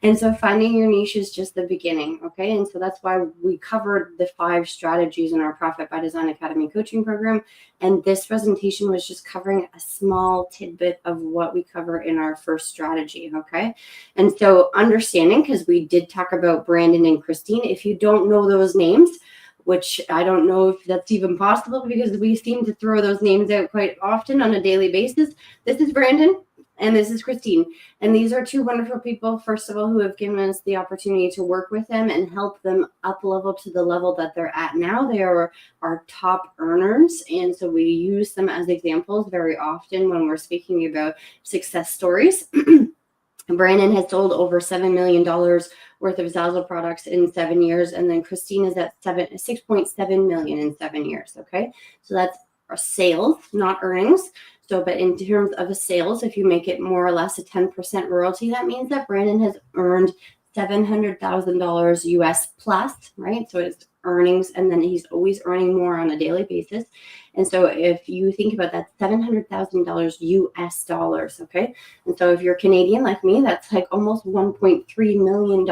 And so finding your niche is just the beginning, okay? And so that's why we covered the 5 strategies in our Profit by Design Academy coaching program. And this presentation was just covering a small tidbit of what we cover in our first strategy, okay? And so understanding, because we did talk about Brandon and Christine, if you don't know those names, which I don't know if that's even possible because we seem to throw those names out quite often on a daily basis. This is Brandon and this is Christine. And these are 2 wonderful people, first of all, who have given us the opportunity to work with them and help them up level to the level that they're at now. They are our top earners. And so we use them as examples very often when we're speaking about success stories. Brandon has sold over $7 million worth of Zazzle products in 7 years. And then Christine is at 6.7 million in 7 years. Okay. So that's our sales, not earnings. So, but in terms of the sales, if you make it more or less a 10% royalty, that means that Brandon has earned $700,000 US plus, right? So it's earnings, and then he's always earning more on a daily basis. And so if you think about that, $700,000 US dollars, okay? And so if you're Canadian like me, that's like almost $1.3 million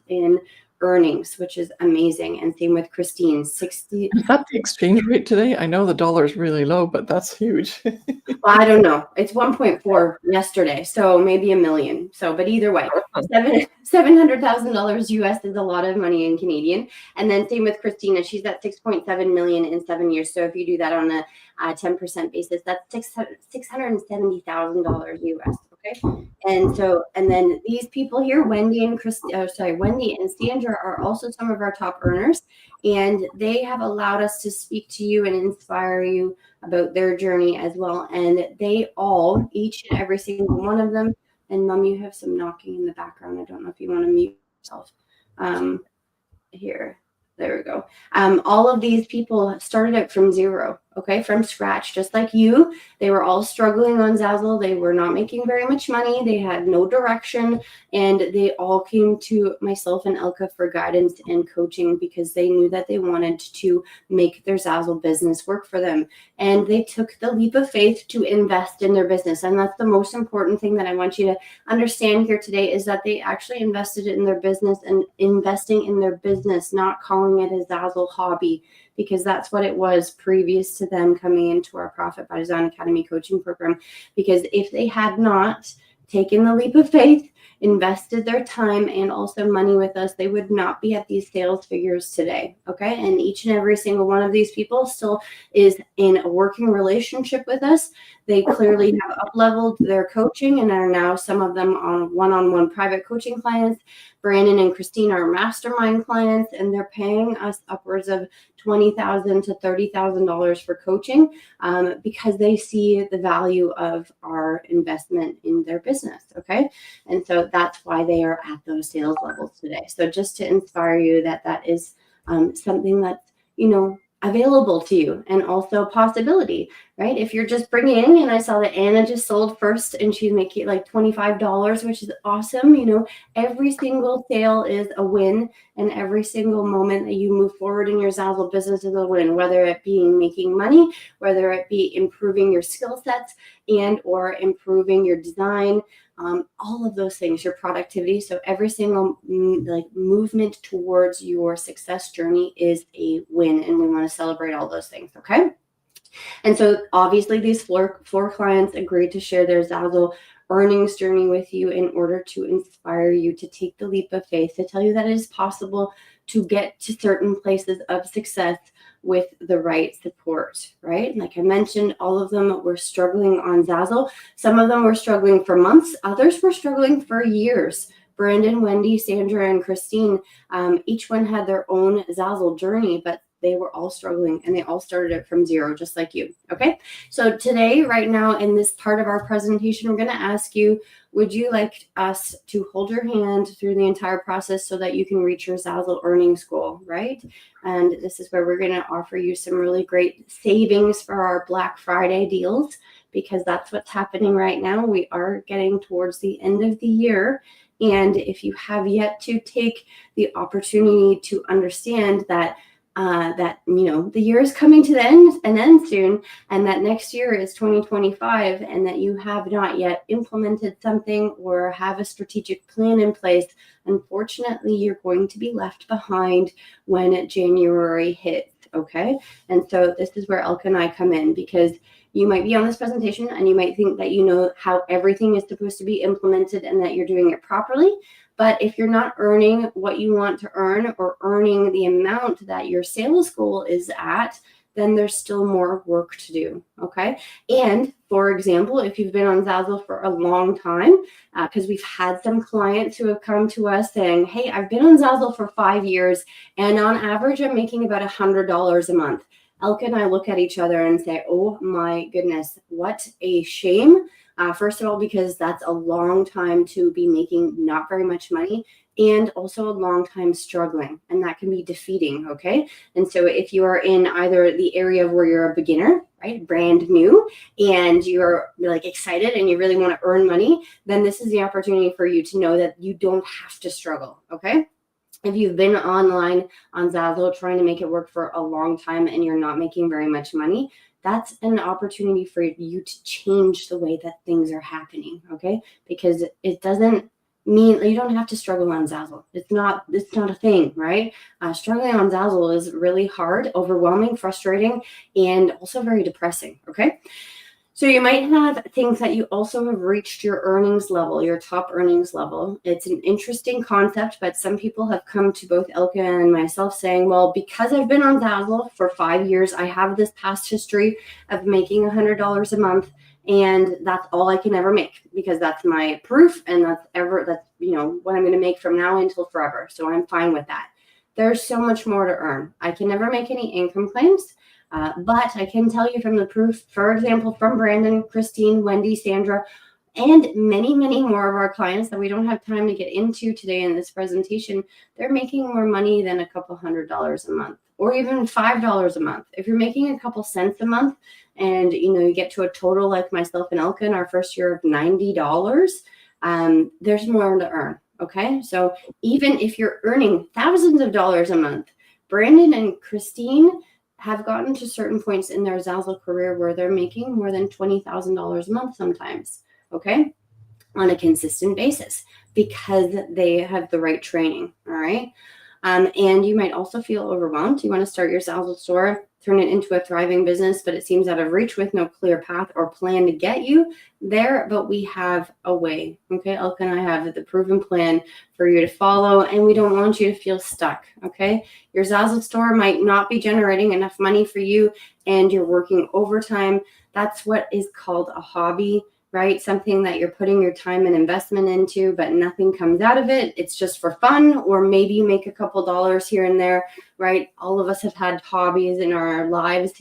in earnings, which is amazing. And same with Christine, 60. Is that the exchange rate today? I know the dollar is really low, but that's huge. Well, I don't know. It's 1.4 yesterday, so maybe $1 million. So, but either way, $700,000 US is a lot of money in Canadian. And then same with Christina, she's at 6.7 million in 7 years. So if you do that on a 10% basis, that's $670,000 US. Okay. And so, and then these people here, Wendy and Sandra are also some of our top earners, and they have allowed us to speak to you and inspire you about their journey as well. And they all, each and every single one of them, and Mom, you have some knocking in the background. I don't know if you want to mute yourself. Here, there we go. All of these people started out from zero, okay, from scratch, just like you. They were all struggling on Zazzle. They were not making very much money. They had no direction, and they all came to myself and Elka for guidance and coaching because they knew that they wanted to make their Zazzle business work for them. And they took the leap of faith to invest in their business. And that's the most important thing that I want you to understand here today, is that they actually invested in their business, and investing in their business, not calling it a Zazzle hobby, because that's what it was previous to them coming into our Profit by Design Academy coaching program. Because if they had not taken the leap of faith, invested their time and also money with us, they would not be at these sales figures today. Okay. And each and every single one of these people still is in a working relationship with us. They clearly have up-leveled their coaching and are now, some of them, on one-on-one private coaching clients. Brandon and Christine are mastermind clients, and they're paying us upwards of $20,000 to $30,000 for coaching because they see the value of our investment in their business. Okay. And so that's why they are at those sales levels today. So just to inspire you that that is something that's, available to you, and also a possibility, right? If you're just bringing in, and I saw that Anna just sold first and she's making like $25, which is awesome. Every single sale is a win, and every single moment that you move forward in your Zazzle business is a win, whether it be making money, whether it be improving your skill sets and or improving your design, all of those things, your productivity. So every single movement towards your success journey is a win, and we want to celebrate all those things. Okay. And so obviously these four clients agreed to share their Zazzle earnings journey with you in order to inspire you to take the leap of faith, to tell you that it is possible to get to certain places of success with the right support, right? Like I mentioned, all of them were struggling on Zazzle. Some of them were struggling for months. Others were struggling for years. Brandon, Wendy, Sandra, and Christine, each one had their own Zazzle journey, but they were all struggling, and they all started it from zero, just like you. Okay. So today, right now, in this part of our presentation, we're going to ask you, would you like us to hold your hand through the entire process so that you can reach your Zazzle earnings goal, right? And this is where we're going to offer you some really great savings for our Black Friday deals, because that's what's happening right now. We are getting towards the end of the year. And if you have yet to take the opportunity to understand that that, the year is coming to an end soon, and that next year is 2025, and that you have not yet implemented something or have a strategic plan in place, unfortunately, you're going to be left behind when January hits. Okay. And so this is where Elka and I come in, because you might be on this presentation and you might think that you know how everything is supposed to be implemented and that you're doing it properly. But if you're not earning what you want to earn or earning the amount that your sales goal is at, then there's still more work to do. Okay. And for example, if you've been on Zazzle for a long time, because we've had some clients who have come to us saying, hey, I've been on Zazzle for 5 years, and on average, I'm making about $100 a month. Elka and I look at each other and say, oh my goodness, what a shame. First of all, because that's a long time to be making not very much money, and also a long time struggling, and that can be defeating. Okay. And so if you are in either the area where you're a beginner, right, brand new, and you're like excited and you really want to earn money, then this is the opportunity for you to know that you don't have to struggle. Okay. If you've been online on Zazzle trying to make it work for a long time and you're not making very much money, that's an opportunity for you to change the way that things are happening, okay? Because it doesn't mean you don't have to struggle on Zazzle. It's not a thing, right? Struggling on Zazzle is really hard, overwhelming, frustrating, and also very depressing, okay? So you might have things that you also have reached your earnings level, your top earnings level. It's an interesting concept, but some people have come to both Elka and myself saying, well, because I've been on Zazzle for 5 years, I have this past history of making $100 a month, and that's all I can ever make, because that's my proof, and that's what I'm going to make from now until forever. So I'm fine with that. There's so much more to earn. I can never make any income claims. But I can tell you from the proof, for example, from Brandon, Christine, Wendy, Sandra, and many, many more of our clients that we don't have time to get into today in this presentation, they're making more money than a couple $100 a month, or even $5 a month. If you're making a couple cents a month and you get to a total like myself and Elka in our first year of $90, there's more to earn. Okay. So even if you're earning thousands of dollars a month, Brandon and Christine have gotten to certain points in their Zazzle career where they're making more than $20,000 a month sometimes, okay, on a consistent basis, because they have the right training, all right? And you might also feel overwhelmed. You want to start your Zazzle store, turn it into a thriving business, but it seems out of reach with no clear path or plan to get you there. But we have a way. Okay, Elka and I have the proven plan for you to follow, and we don't want you to feel stuck. Okay, your Zazzle store might not be generating enough money for you, and you're working overtime. That's what is called a hobby, right? Something that you're putting your time and investment into, but nothing comes out of it. It's just for fun, or maybe you make a couple dollars here and there, right? All of us have had hobbies in our lives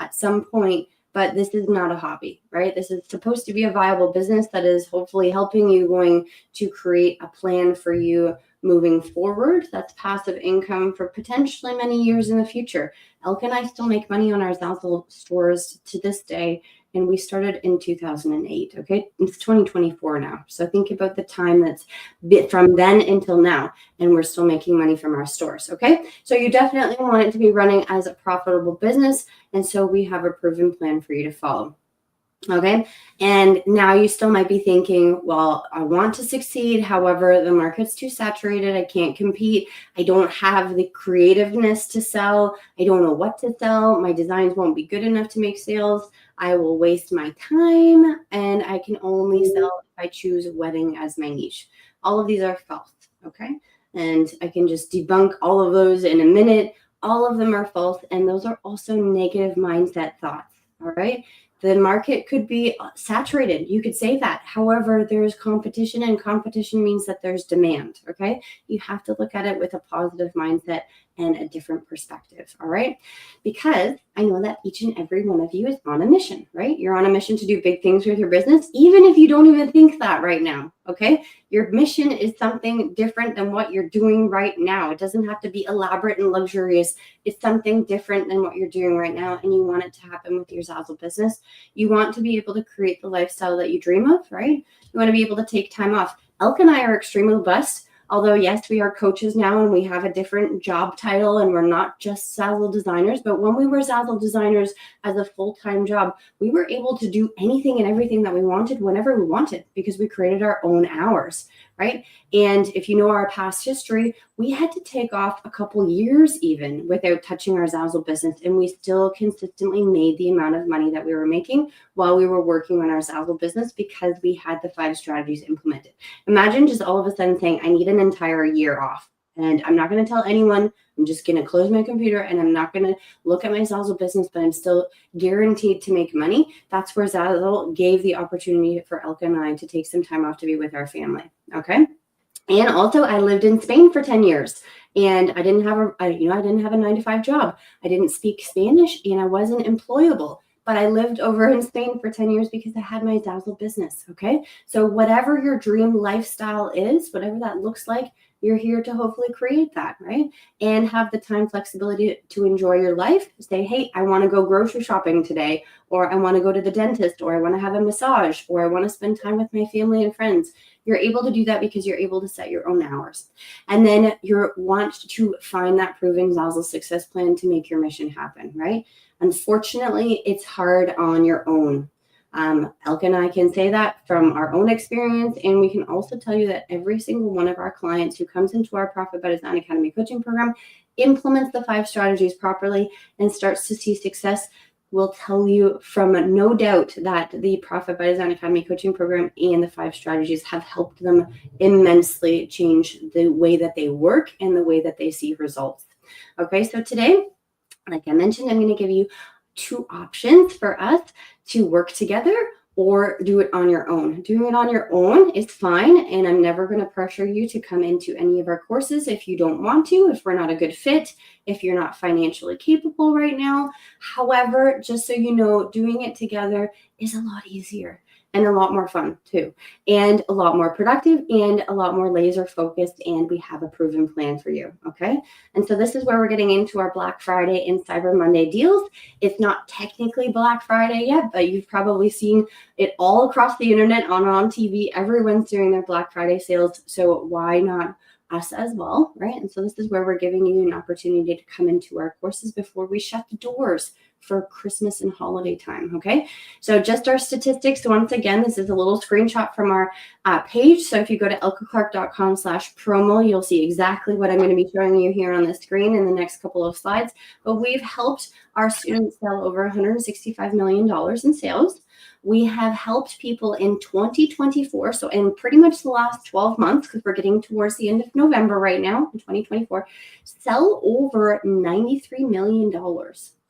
at some point, but this is not a hobby, right? This is supposed to be a viable business that is hopefully helping you going to create a plan for you moving forward. That's passive income for potentially many years in the future. Elka and I still make money on our Zazzle stores to this day, and we started in 2008. Okay, it's 2024 now. So think about the time that's from then until now, and we're still making money from our stores. Okay, so you definitely want it to be running as a profitable business, and so we have a proven plan for you to follow. Okay, and now you still might be thinking, well, I want to succeed. However, the market's too saturated. I can't compete. I don't have the creativeness to sell. I don't know what to sell. My designs won't be good enough to make sales. I will waste my time, and I can only sell if I choose wedding as my niche. All of these are false. Okay, and I can just debunk all of those in a minute. All of them are false, and those are also negative mindset thoughts. All right. The market could be saturated. You could say that. However, there's competition, and competition means that there's demand. Okay. You have to look at it with a positive mindset and a different perspective. All right. Because I know that each and every one of you is on a mission, right? You're on a mission to do big things with your business, even if you don't even think that right now. Okay. Your mission is something different than what you're doing right now. It doesn't have to be elaborate and luxurious. It's something different than what you're doing right now, and you want it to happen with your Zazzle business. You want to be able to create the lifestyle that you dream of, right? You want to be able to take time off. Elka and I are extremely blessed. Although, yes, we are coaches now and we have a different job title and we're not just Zazzle designers, but when we were Zazzle designers as a full-time job, we were able to do anything and everything that we wanted whenever we wanted because we created our own hours, right? And if you know our past history, we had to take off a couple years even without touching our Zazzle business, and we still consistently made the amount of money that we were making while we were working on our Zazzle business because we had the 5 strategies implemented. Imagine just all of a sudden saying, I need an entire year off. And I'm not going to tell anyone. I'm just going to close my computer and I'm not going to look at my Zazzle business, but I'm still guaranteed to make money. That's where Zazzle gave the opportunity for Elka and I to take some time off to be with our family. Okay. And also I lived in Spain for 10 years and I didn't have a 9-to-5 job. I didn't speak Spanish and I wasn't employable. But I lived over in Spain for 10 years because I had my Zazzle business, okay? So whatever your dream lifestyle is, whatever that looks like, you're here to hopefully create that, right? And have the time flexibility to enjoy your life. Say, hey, I want to go grocery shopping today, or I want to go to the dentist, or I want to have a massage, or I want to spend time with my family and friends. You're able to do that because you're able to set your own hours. And then you want to find that proven Zazzle success plan to make your mission happen, right? Unfortunately, it's hard on your own. Elka and I can say that from our own experience, and we can also tell you that every single one of our clients who comes into our Profit by Design Academy coaching program implements the 5 strategies properly and starts to see success. Will tell you from no doubt that the Profit by Design Academy coaching program and the 5 strategies have helped them immensely change the way that they work and the way that they see results. Okay, so today, like I mentioned, I'm going to give you 2 options for us to work together or do it on your own. Doing it on your own is fine, and I'm never going to pressure you to come into any of our courses if you don't want to, if we're not a good fit, if you're not financially capable right now. However, just so you know, doing it together is a lot easier and a lot more fun too, and a lot more productive and a lot more laser focused, and we have a proven plan for you, okay? And so this is where we're getting into our Black Friday and Cyber Monday deals. It's not technically Black Friday yet, but you've probably seen it all across the internet, on TV. Everyone's doing their Black Friday sales, so why not us as well, right? And so this is where we're giving you an opportunity to come into our courses before we shut the doors for Christmas and holiday time, okay? So just our statistics. Once again, this is a little screenshot from our page. So if you go to elkaclark.com/promo, you'll see exactly what I'm going to be showing you here on the screen in the next couple of slides. But we've helped our students sell over $165 million in sales. We have helped people in 2024, so in pretty much the last 12 months, because we're getting towards the end of November right now in 2024, sell over $93 million.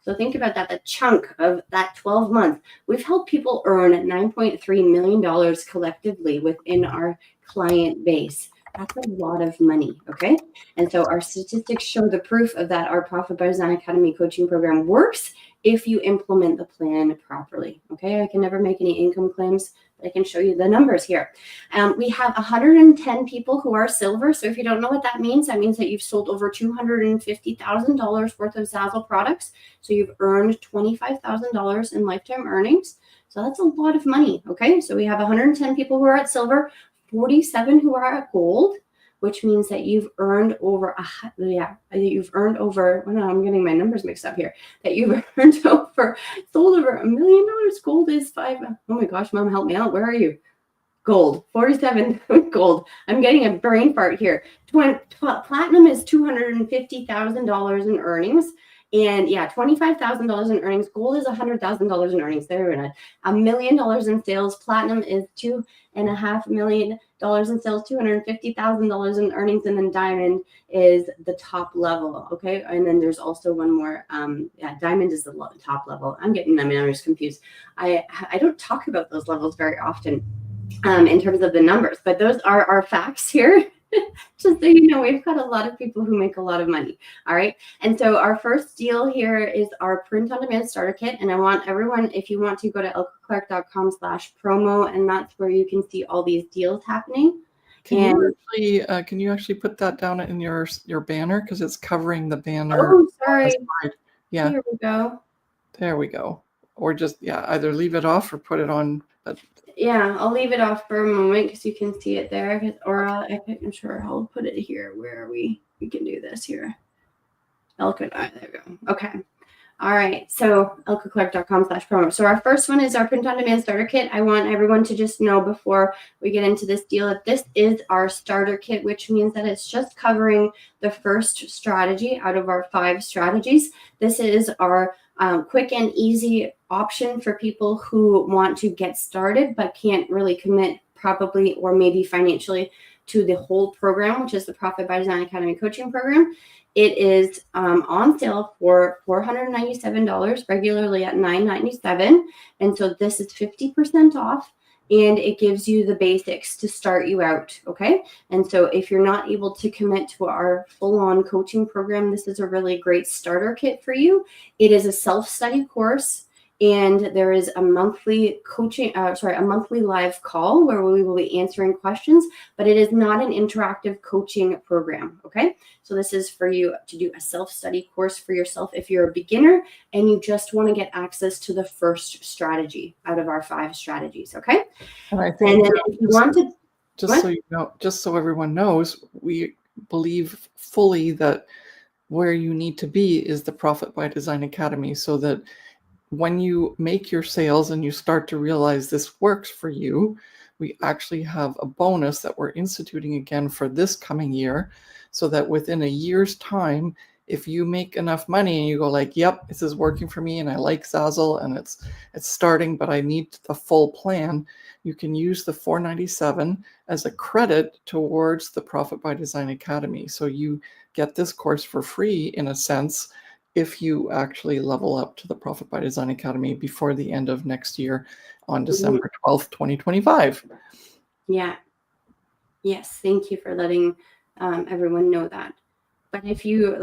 So think about that, the chunk of that 12 months. We've helped people earn $9.3 million collectively within our client base. That's a lot of money, okay? And so our statistics show the proof of that our Profit by Design Academy coaching program works if you implement the plan properly, okay? I can never make any income claims, but I can show you the numbers here. We have 110 people who are silver. So if you don't know what that means that you've sold over $250,000 worth of Zazzle products. So you've earned $25,000 in lifetime earnings. So that's a lot of money, okay? So we have 110 people who are at silver, 47 who are at gold, which means that you've earned over, well, no, I'm getting my numbers mixed up here, that you've sold over $1 million. Gold is 5. Oh my gosh, Mom, help me out. Where are you? Gold, 47 gold. I'm getting a brain fart here. Platinum is $250,000 in earnings. And yeah, $25,000 in earnings. Gold is $100,000 in earnings. There we go. $1 million in sales. Platinum is $2.5 million in sales, $250,000 in earnings, and then diamond is the top level. Okay, and then there's also one more. Diamond is the top level. I'm just confused. I don't talk about those levels very often in terms of the numbers, but those are our facts here. Just so you know, we've got a lot of people who make a lot of money. All right. And so our first deal here is our print on demand starter kit. And I want everyone, if you want to go to elkaclark.com/promo, and that's where you can see all these deals happening. Can you actually put that down in your banner, because it's covering the banner? Oh, sorry. Yeah. Here we go. There we go. Or just either leave it off or put it on. But Yeah, I'll leave it off for a moment because you can see it there. Or I'm sure I'll put it here where we can do this here. Elka, there we go. Okay. All right, so elkaclark.com/promo. So our first one is our print-on-demand starter kit. I want everyone to just know before we get into this deal that this is our starter kit, which means that it's just covering the first strategy out of our 5 strategies. This is our quick and easy option for people who want to get started but can't really commit probably or maybe financially to the whole program, which is the Profit by Design Academy coaching program. It is on sale for $497, regularly at $997. And so this is 50% off, and it gives you the basics to start you out, okay? And so if you're not able to commit to our full-on coaching program, this is a really great starter kit for you. It is a self-study course, and there is a monthly a monthly live call where we will be answering questions, but it is not an interactive coaching program, okay? So this is for you to do a self-study course for yourself if you're a beginner and you just want to get access to the first strategy out of our 5 strategies, okay? And I think, and then if you want to, so you know, just so everyone knows, we believe fully that where you need to be is the Profit by Design Academy, so that when you make your sales and you start to realize this works for you, we actually have a bonus that we're instituting again for this coming year, so that within a year's time, if you make enough money and you go like, yep, this is working for me and I like Zazzle and it's starting, but I need the full plan, you can use the $497 as a credit towards the Profit by Design Academy. So you get this course for free in a sense if you actually level up to the Profit by Design Academy before the end of next year on December 12th, 2025. Yeah. Yes, thank you for letting everyone know that. But if you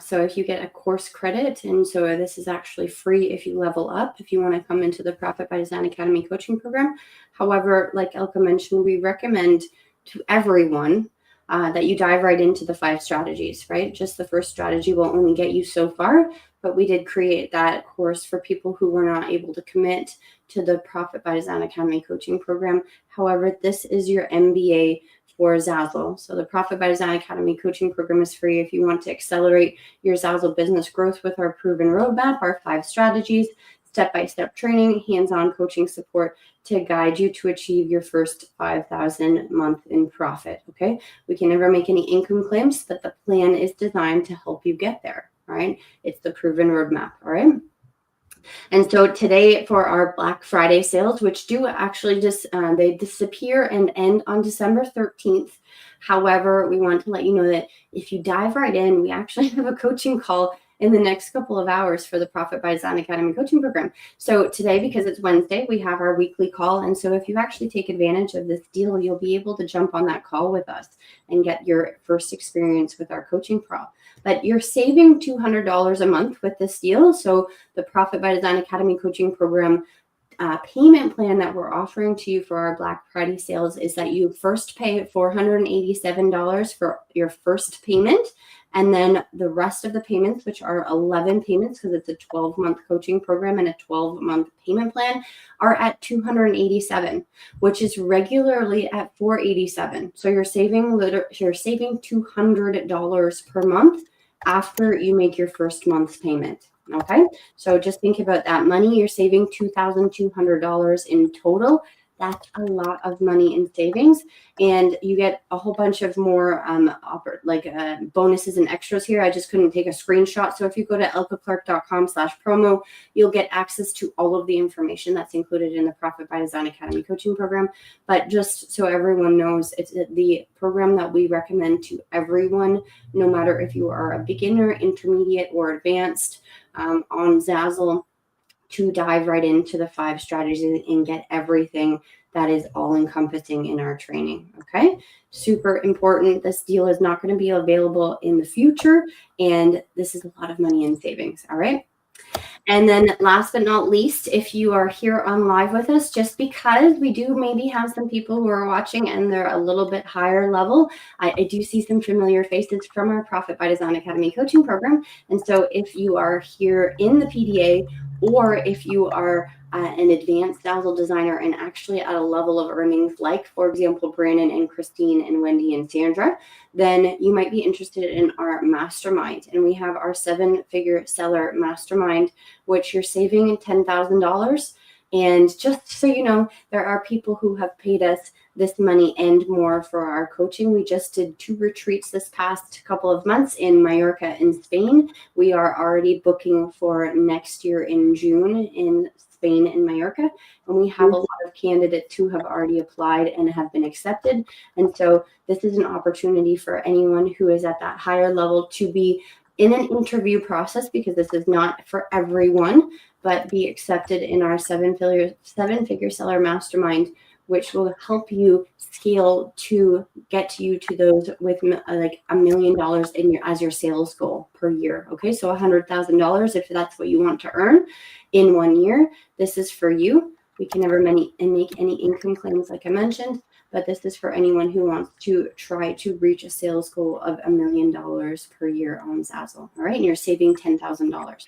so if you get a course credit, and so this is actually free if you level up, if you want to come into the Profit by Design Academy coaching program. However, like Elka mentioned, we recommend to everyone that you dive right into the 5 strategies, right? Just the first strategy will only get you so far, but we did create that course for people who were not able to commit to the Profit by Design Academy coaching program. However, this is your MBA for Zazzle. So the Profit by Design Academy coaching program is free if you want to accelerate your Zazzle business growth with our proven roadmap, our 5 strategies, step-by-step training, hands-on coaching support to guide you to achieve your first $5,000 month in profit, okay? We can never make any income claims, but the plan is designed to help you get there, all right? It's the proven roadmap, all right? And so today for our Black Friday sales, which do actually just, they disappear and end on December 13th. However, we want to let you know that if you dive right in, we actually have a coaching call in the next couple of hours for the Profit by Design Academy coaching program. So today, because it's Wednesday, we have our weekly call. And so if you actually take advantage of this deal, you'll be able to jump on that call with us and get your first experience with our coaching pro. But you're saving $200 a month with this deal. So the Profit by Design Academy coaching program payment plan that we're offering to you for our Black Friday sales is that you first pay $487 for your first payment. And then the rest of the payments, which are 11 payments, because it's a 12-month coaching program and a 12-month payment plan, are at $287, which is regularly at $487. So you're saving $200 per month after you make your first month's payment. Okay, so just think about that money. You're saving $2,200 in total. That's a lot of money in savings, and you get a whole bunch of more bonuses and extras here. I just couldn't take a screenshot. So if you go to elkaclark.com/promo, you'll get access to all of the information that's included in the Profit by Design Academy coaching program. But just so everyone knows, it's the program that we recommend to everyone, no matter if you are a beginner, intermediate, or advanced on Zazzle, to dive right into the 5 strategies and get everything that is all encompassing in our training. Okay, super important. This deal is not going to be available in the future, and this is a lot of money in savings. All right. And then last but not least, if you are here on live with us, just because we do maybe have some people who are watching and they're a little bit higher level, I do see some familiar faces from our Profit by Design Academy coaching program. And so if you are here in the PDA, or if you are an advanced Zazzle designer and actually at a level of earnings like, for example, Brandon and Christine and Wendy and Sandra, then you might be interested in our mastermind. And we have our 7-figure seller mastermind, which you're saving $10,000. And just so you know, there are people who have paid us this money and more for our coaching. We just did 2 retreats this past couple of months in Mallorca and Spain. We are already booking for next year in June in Spain and Mallorca. And we have a lot of candidates who have already applied and have been accepted. And so this is an opportunity for anyone who is at that higher level to be in an interview process, because this is not for everyone, but be accepted in our 7-figure seller mastermind, which will help you scale to get you to those with like $1 million as your sales goal per year. Okay, so $100,000 if that's what you want to earn in 1 year. This is for you. We can never make any income claims, like I mentioned, but this is for anyone who wants to try to reach a sales goal of $1 million per year on Zazzle. All right, and you're saving $10,000.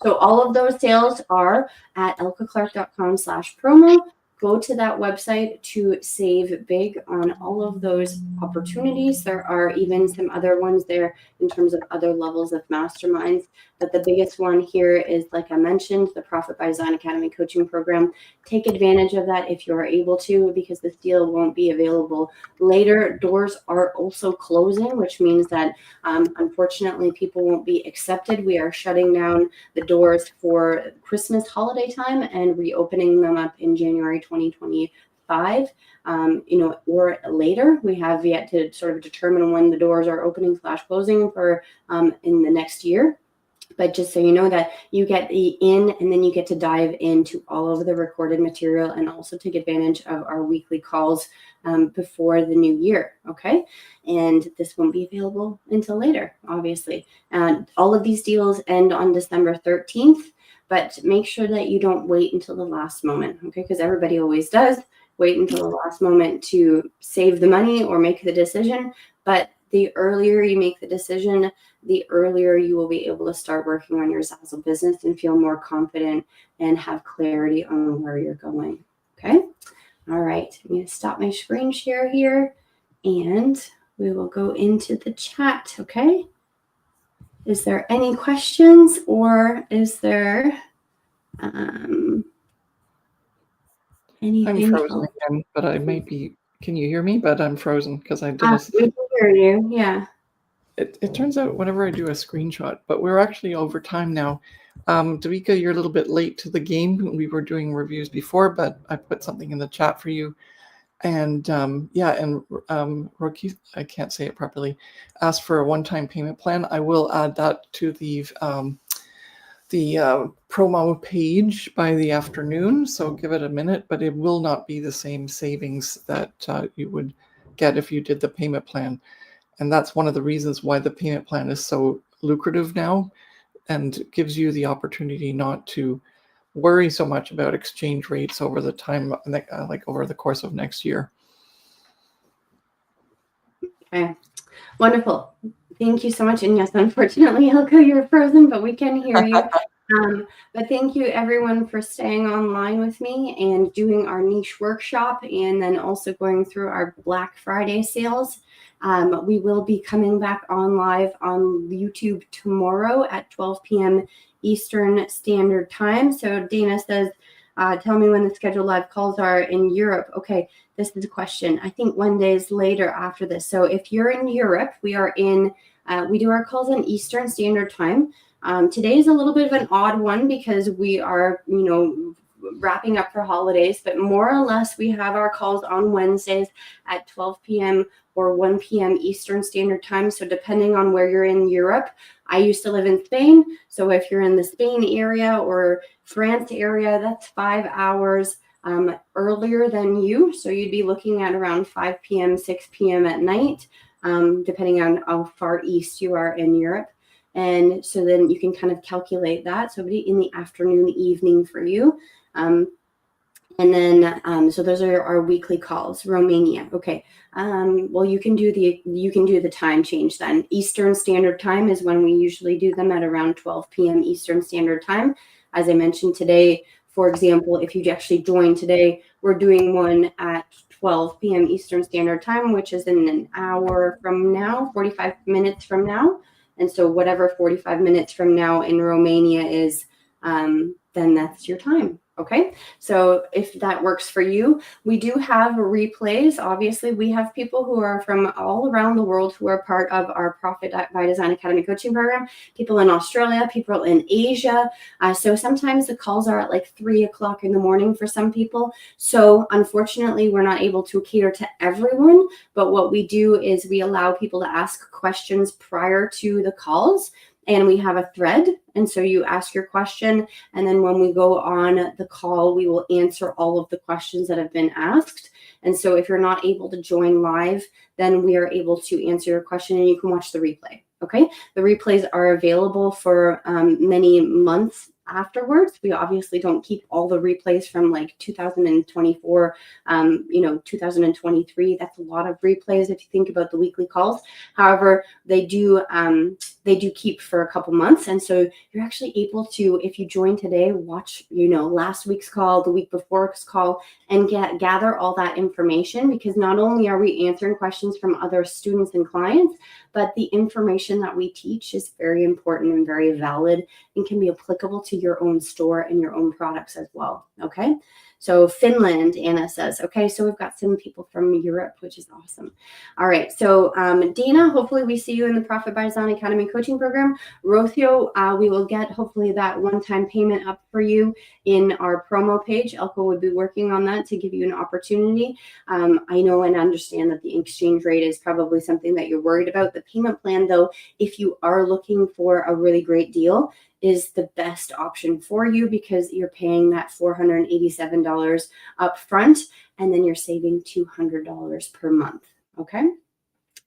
So all of those sales are at elkaclark.com/promo. Go to that website to save big on all of those opportunities. There are even some other ones there in terms of other levels of masterminds. But the biggest one here is, like I mentioned, the Profit by Design Academy coaching program. Take advantage of that if you're able to, because this deal won't be available later. Doors are also closing, which means that unfortunately people won't be accepted. We are shutting down the doors for Christmas holiday time and reopening them up in January 2025, or later. We have yet to sort of determine when the doors are opening / closing for in the next year. But just so you know that you get the in, and then you get to dive into all of the recorded material and also take advantage of our weekly calls before the new year. Okay. And this won't be available until later, obviously. All of these deals end on December 13th, but make sure that you don't wait until the last moment. Okay. Because everybody always does wait until the last moment to save the money or make the decision. But the earlier you make the decision, the earlier you will be able to start working on your Zazzle business and feel more confident and have clarity on where you're going. Okay. All right. I'm going to stop my screen share here and we will go into the chat. Okay. Is there any questions, or is there anything? I'm frozen again, but I might be. Can you hear me? But I'm frozen because I did we can hear you. Yeah. It turns out whenever I do a screenshot, but we're actually over time now. Davika, you're a little bit late to the game. We were doing reviews before, but I put something in the chat for you. And Roki, I can't say it properly, asked for a one-time payment plan. I will add that to the promo page by the afternoon, so give it a minute, but it will not be the same savings that you would get if you did the payment plan. And that's one of the reasons why the payment plan is so lucrative now and gives you the opportunity not to worry so much about exchange rates over the time, like over the course of next year. Okay, wonderful. Thank you so much. And yes, unfortunately, Ilka, you're frozen, but we can hear you. But thank you everyone for staying online with me and doing our niche workshop, and then also going through our Black Friday sales. We will be coming back on live on YouTube tomorrow at 12 p.m. Eastern Standard Time. So Dana says, tell me when the scheduled live calls are in Europe. Okay, this is a question. I think 1 day later after this. So if you're in Europe, we do our calls on Eastern Standard Time. Today is a little bit of an odd one because we are, wrapping up for holidays, but more or less we have our calls on Wednesdays at 12 p.m. or 1 p.m. Eastern Standard Time. So depending on where you're in Europe, I used to live in Spain. So if you're in the Spain area or France area, that's 5 hours earlier than you. So you'd be looking at around 5 p.m., 6 p.m. at night, depending on how far east you are in Europe. And so then you can kind of calculate that. So in the afternoon, evening for you. And then, so those are our weekly calls. Romania. Okay. Well, you can do the time change then. Eastern Standard Time is when we usually do them at around 12 p.m. Eastern Standard Time. As I mentioned today, for example, if you actually join today, we're doing one at 12 p.m. Eastern Standard Time, which is in an hour from now, 45 minutes from now. And so whatever 45 minutes from now in Romania is, then that's your time. Okay, so if that works for you, we do have replays. Obviously, we have people who are from all around the world who are part of our Profit by Design Academy coaching program, people in Australia, people in Asia. So sometimes the calls are at like 3 o'clock in the morning for some people. So unfortunately, we're not able to cater to everyone. But what we do is we allow people to ask questions prior to the calls. And we have a thread. And so you ask your question. And then when we go on the call, we will answer all of the questions that have been asked. And so if you're not able to join live, then we are able to answer your question and you can watch the replay. Okay. The replays are available for many months afterwards. We obviously don't keep all the replays from like 2024, 2023. That's a lot of replays if you think about the weekly calls. However, they do keep for a couple months. And so you're actually able to, if you join today, watch, last week's call, the week before's call, and gather all that information, because not only are we answering questions from other students and clients, but the information that we teach is very important and very valid and can be applicable to your own store and your own products as well. Okay. So Finland, Anna says, okay, so we've got some people from Europe, which is awesome. All right, so Dana, hopefully we see you in the Profit by Design Academy coaching program. Rothio, we will get hopefully that one-time payment up for you in our promo page. Elko would be working on that to give you an opportunity. I know and understand that the exchange rate is probably something that you're worried about. The payment plan, though, if you are looking for a really great deal, is the best option for you, because you're paying that $487 up front, and then you're saving $200 per month. Okay.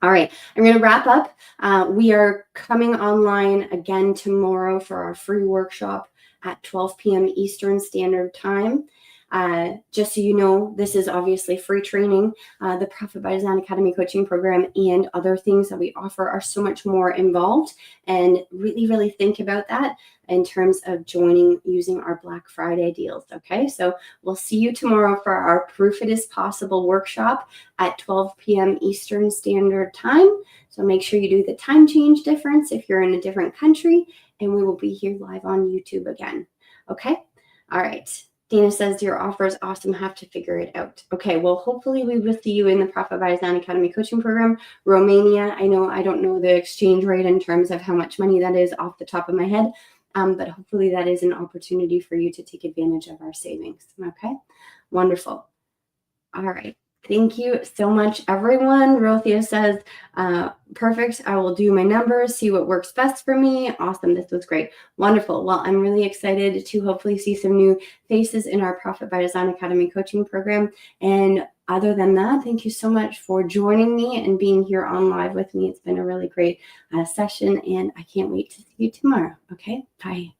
All right, I'm going to wrap up. We are coming online again tomorrow for our free workshop at 12 p.m. Eastern Standard Time. Just so you know, this is obviously free training. The Profit by Design Academy coaching program and other things that we offer are so much more involved, and really, really think about that in terms of joining using our Black Friday deals. Okay, so we'll see you tomorrow for our Proof It Is Possible workshop at 12 p.m. Eastern Standard Time. So make sure you do the time change difference if you're in a different country, and we will be here live on YouTube again. Okay, all right. Dana says your offer is awesome. Have to figure it out. Okay, well, hopefully we will see you in the Profit by Design Academy coaching program. Romania, I don't know the exchange rate in terms of how much money that is off the top of my head, but hopefully that is an opportunity for you to take advantage of our savings. Okay, wonderful. All right. Thank you so much, everyone. Rothia says, perfect. I will do my numbers, see what works best for me. Awesome. This was great. Wonderful. Well, I'm really excited to hopefully see some new faces in our Profit by Design Academy coaching program. And other than that, thank you so much for joining me and being here on live with me. It's been a really great session, and I can't wait to see you tomorrow. Okay. Bye.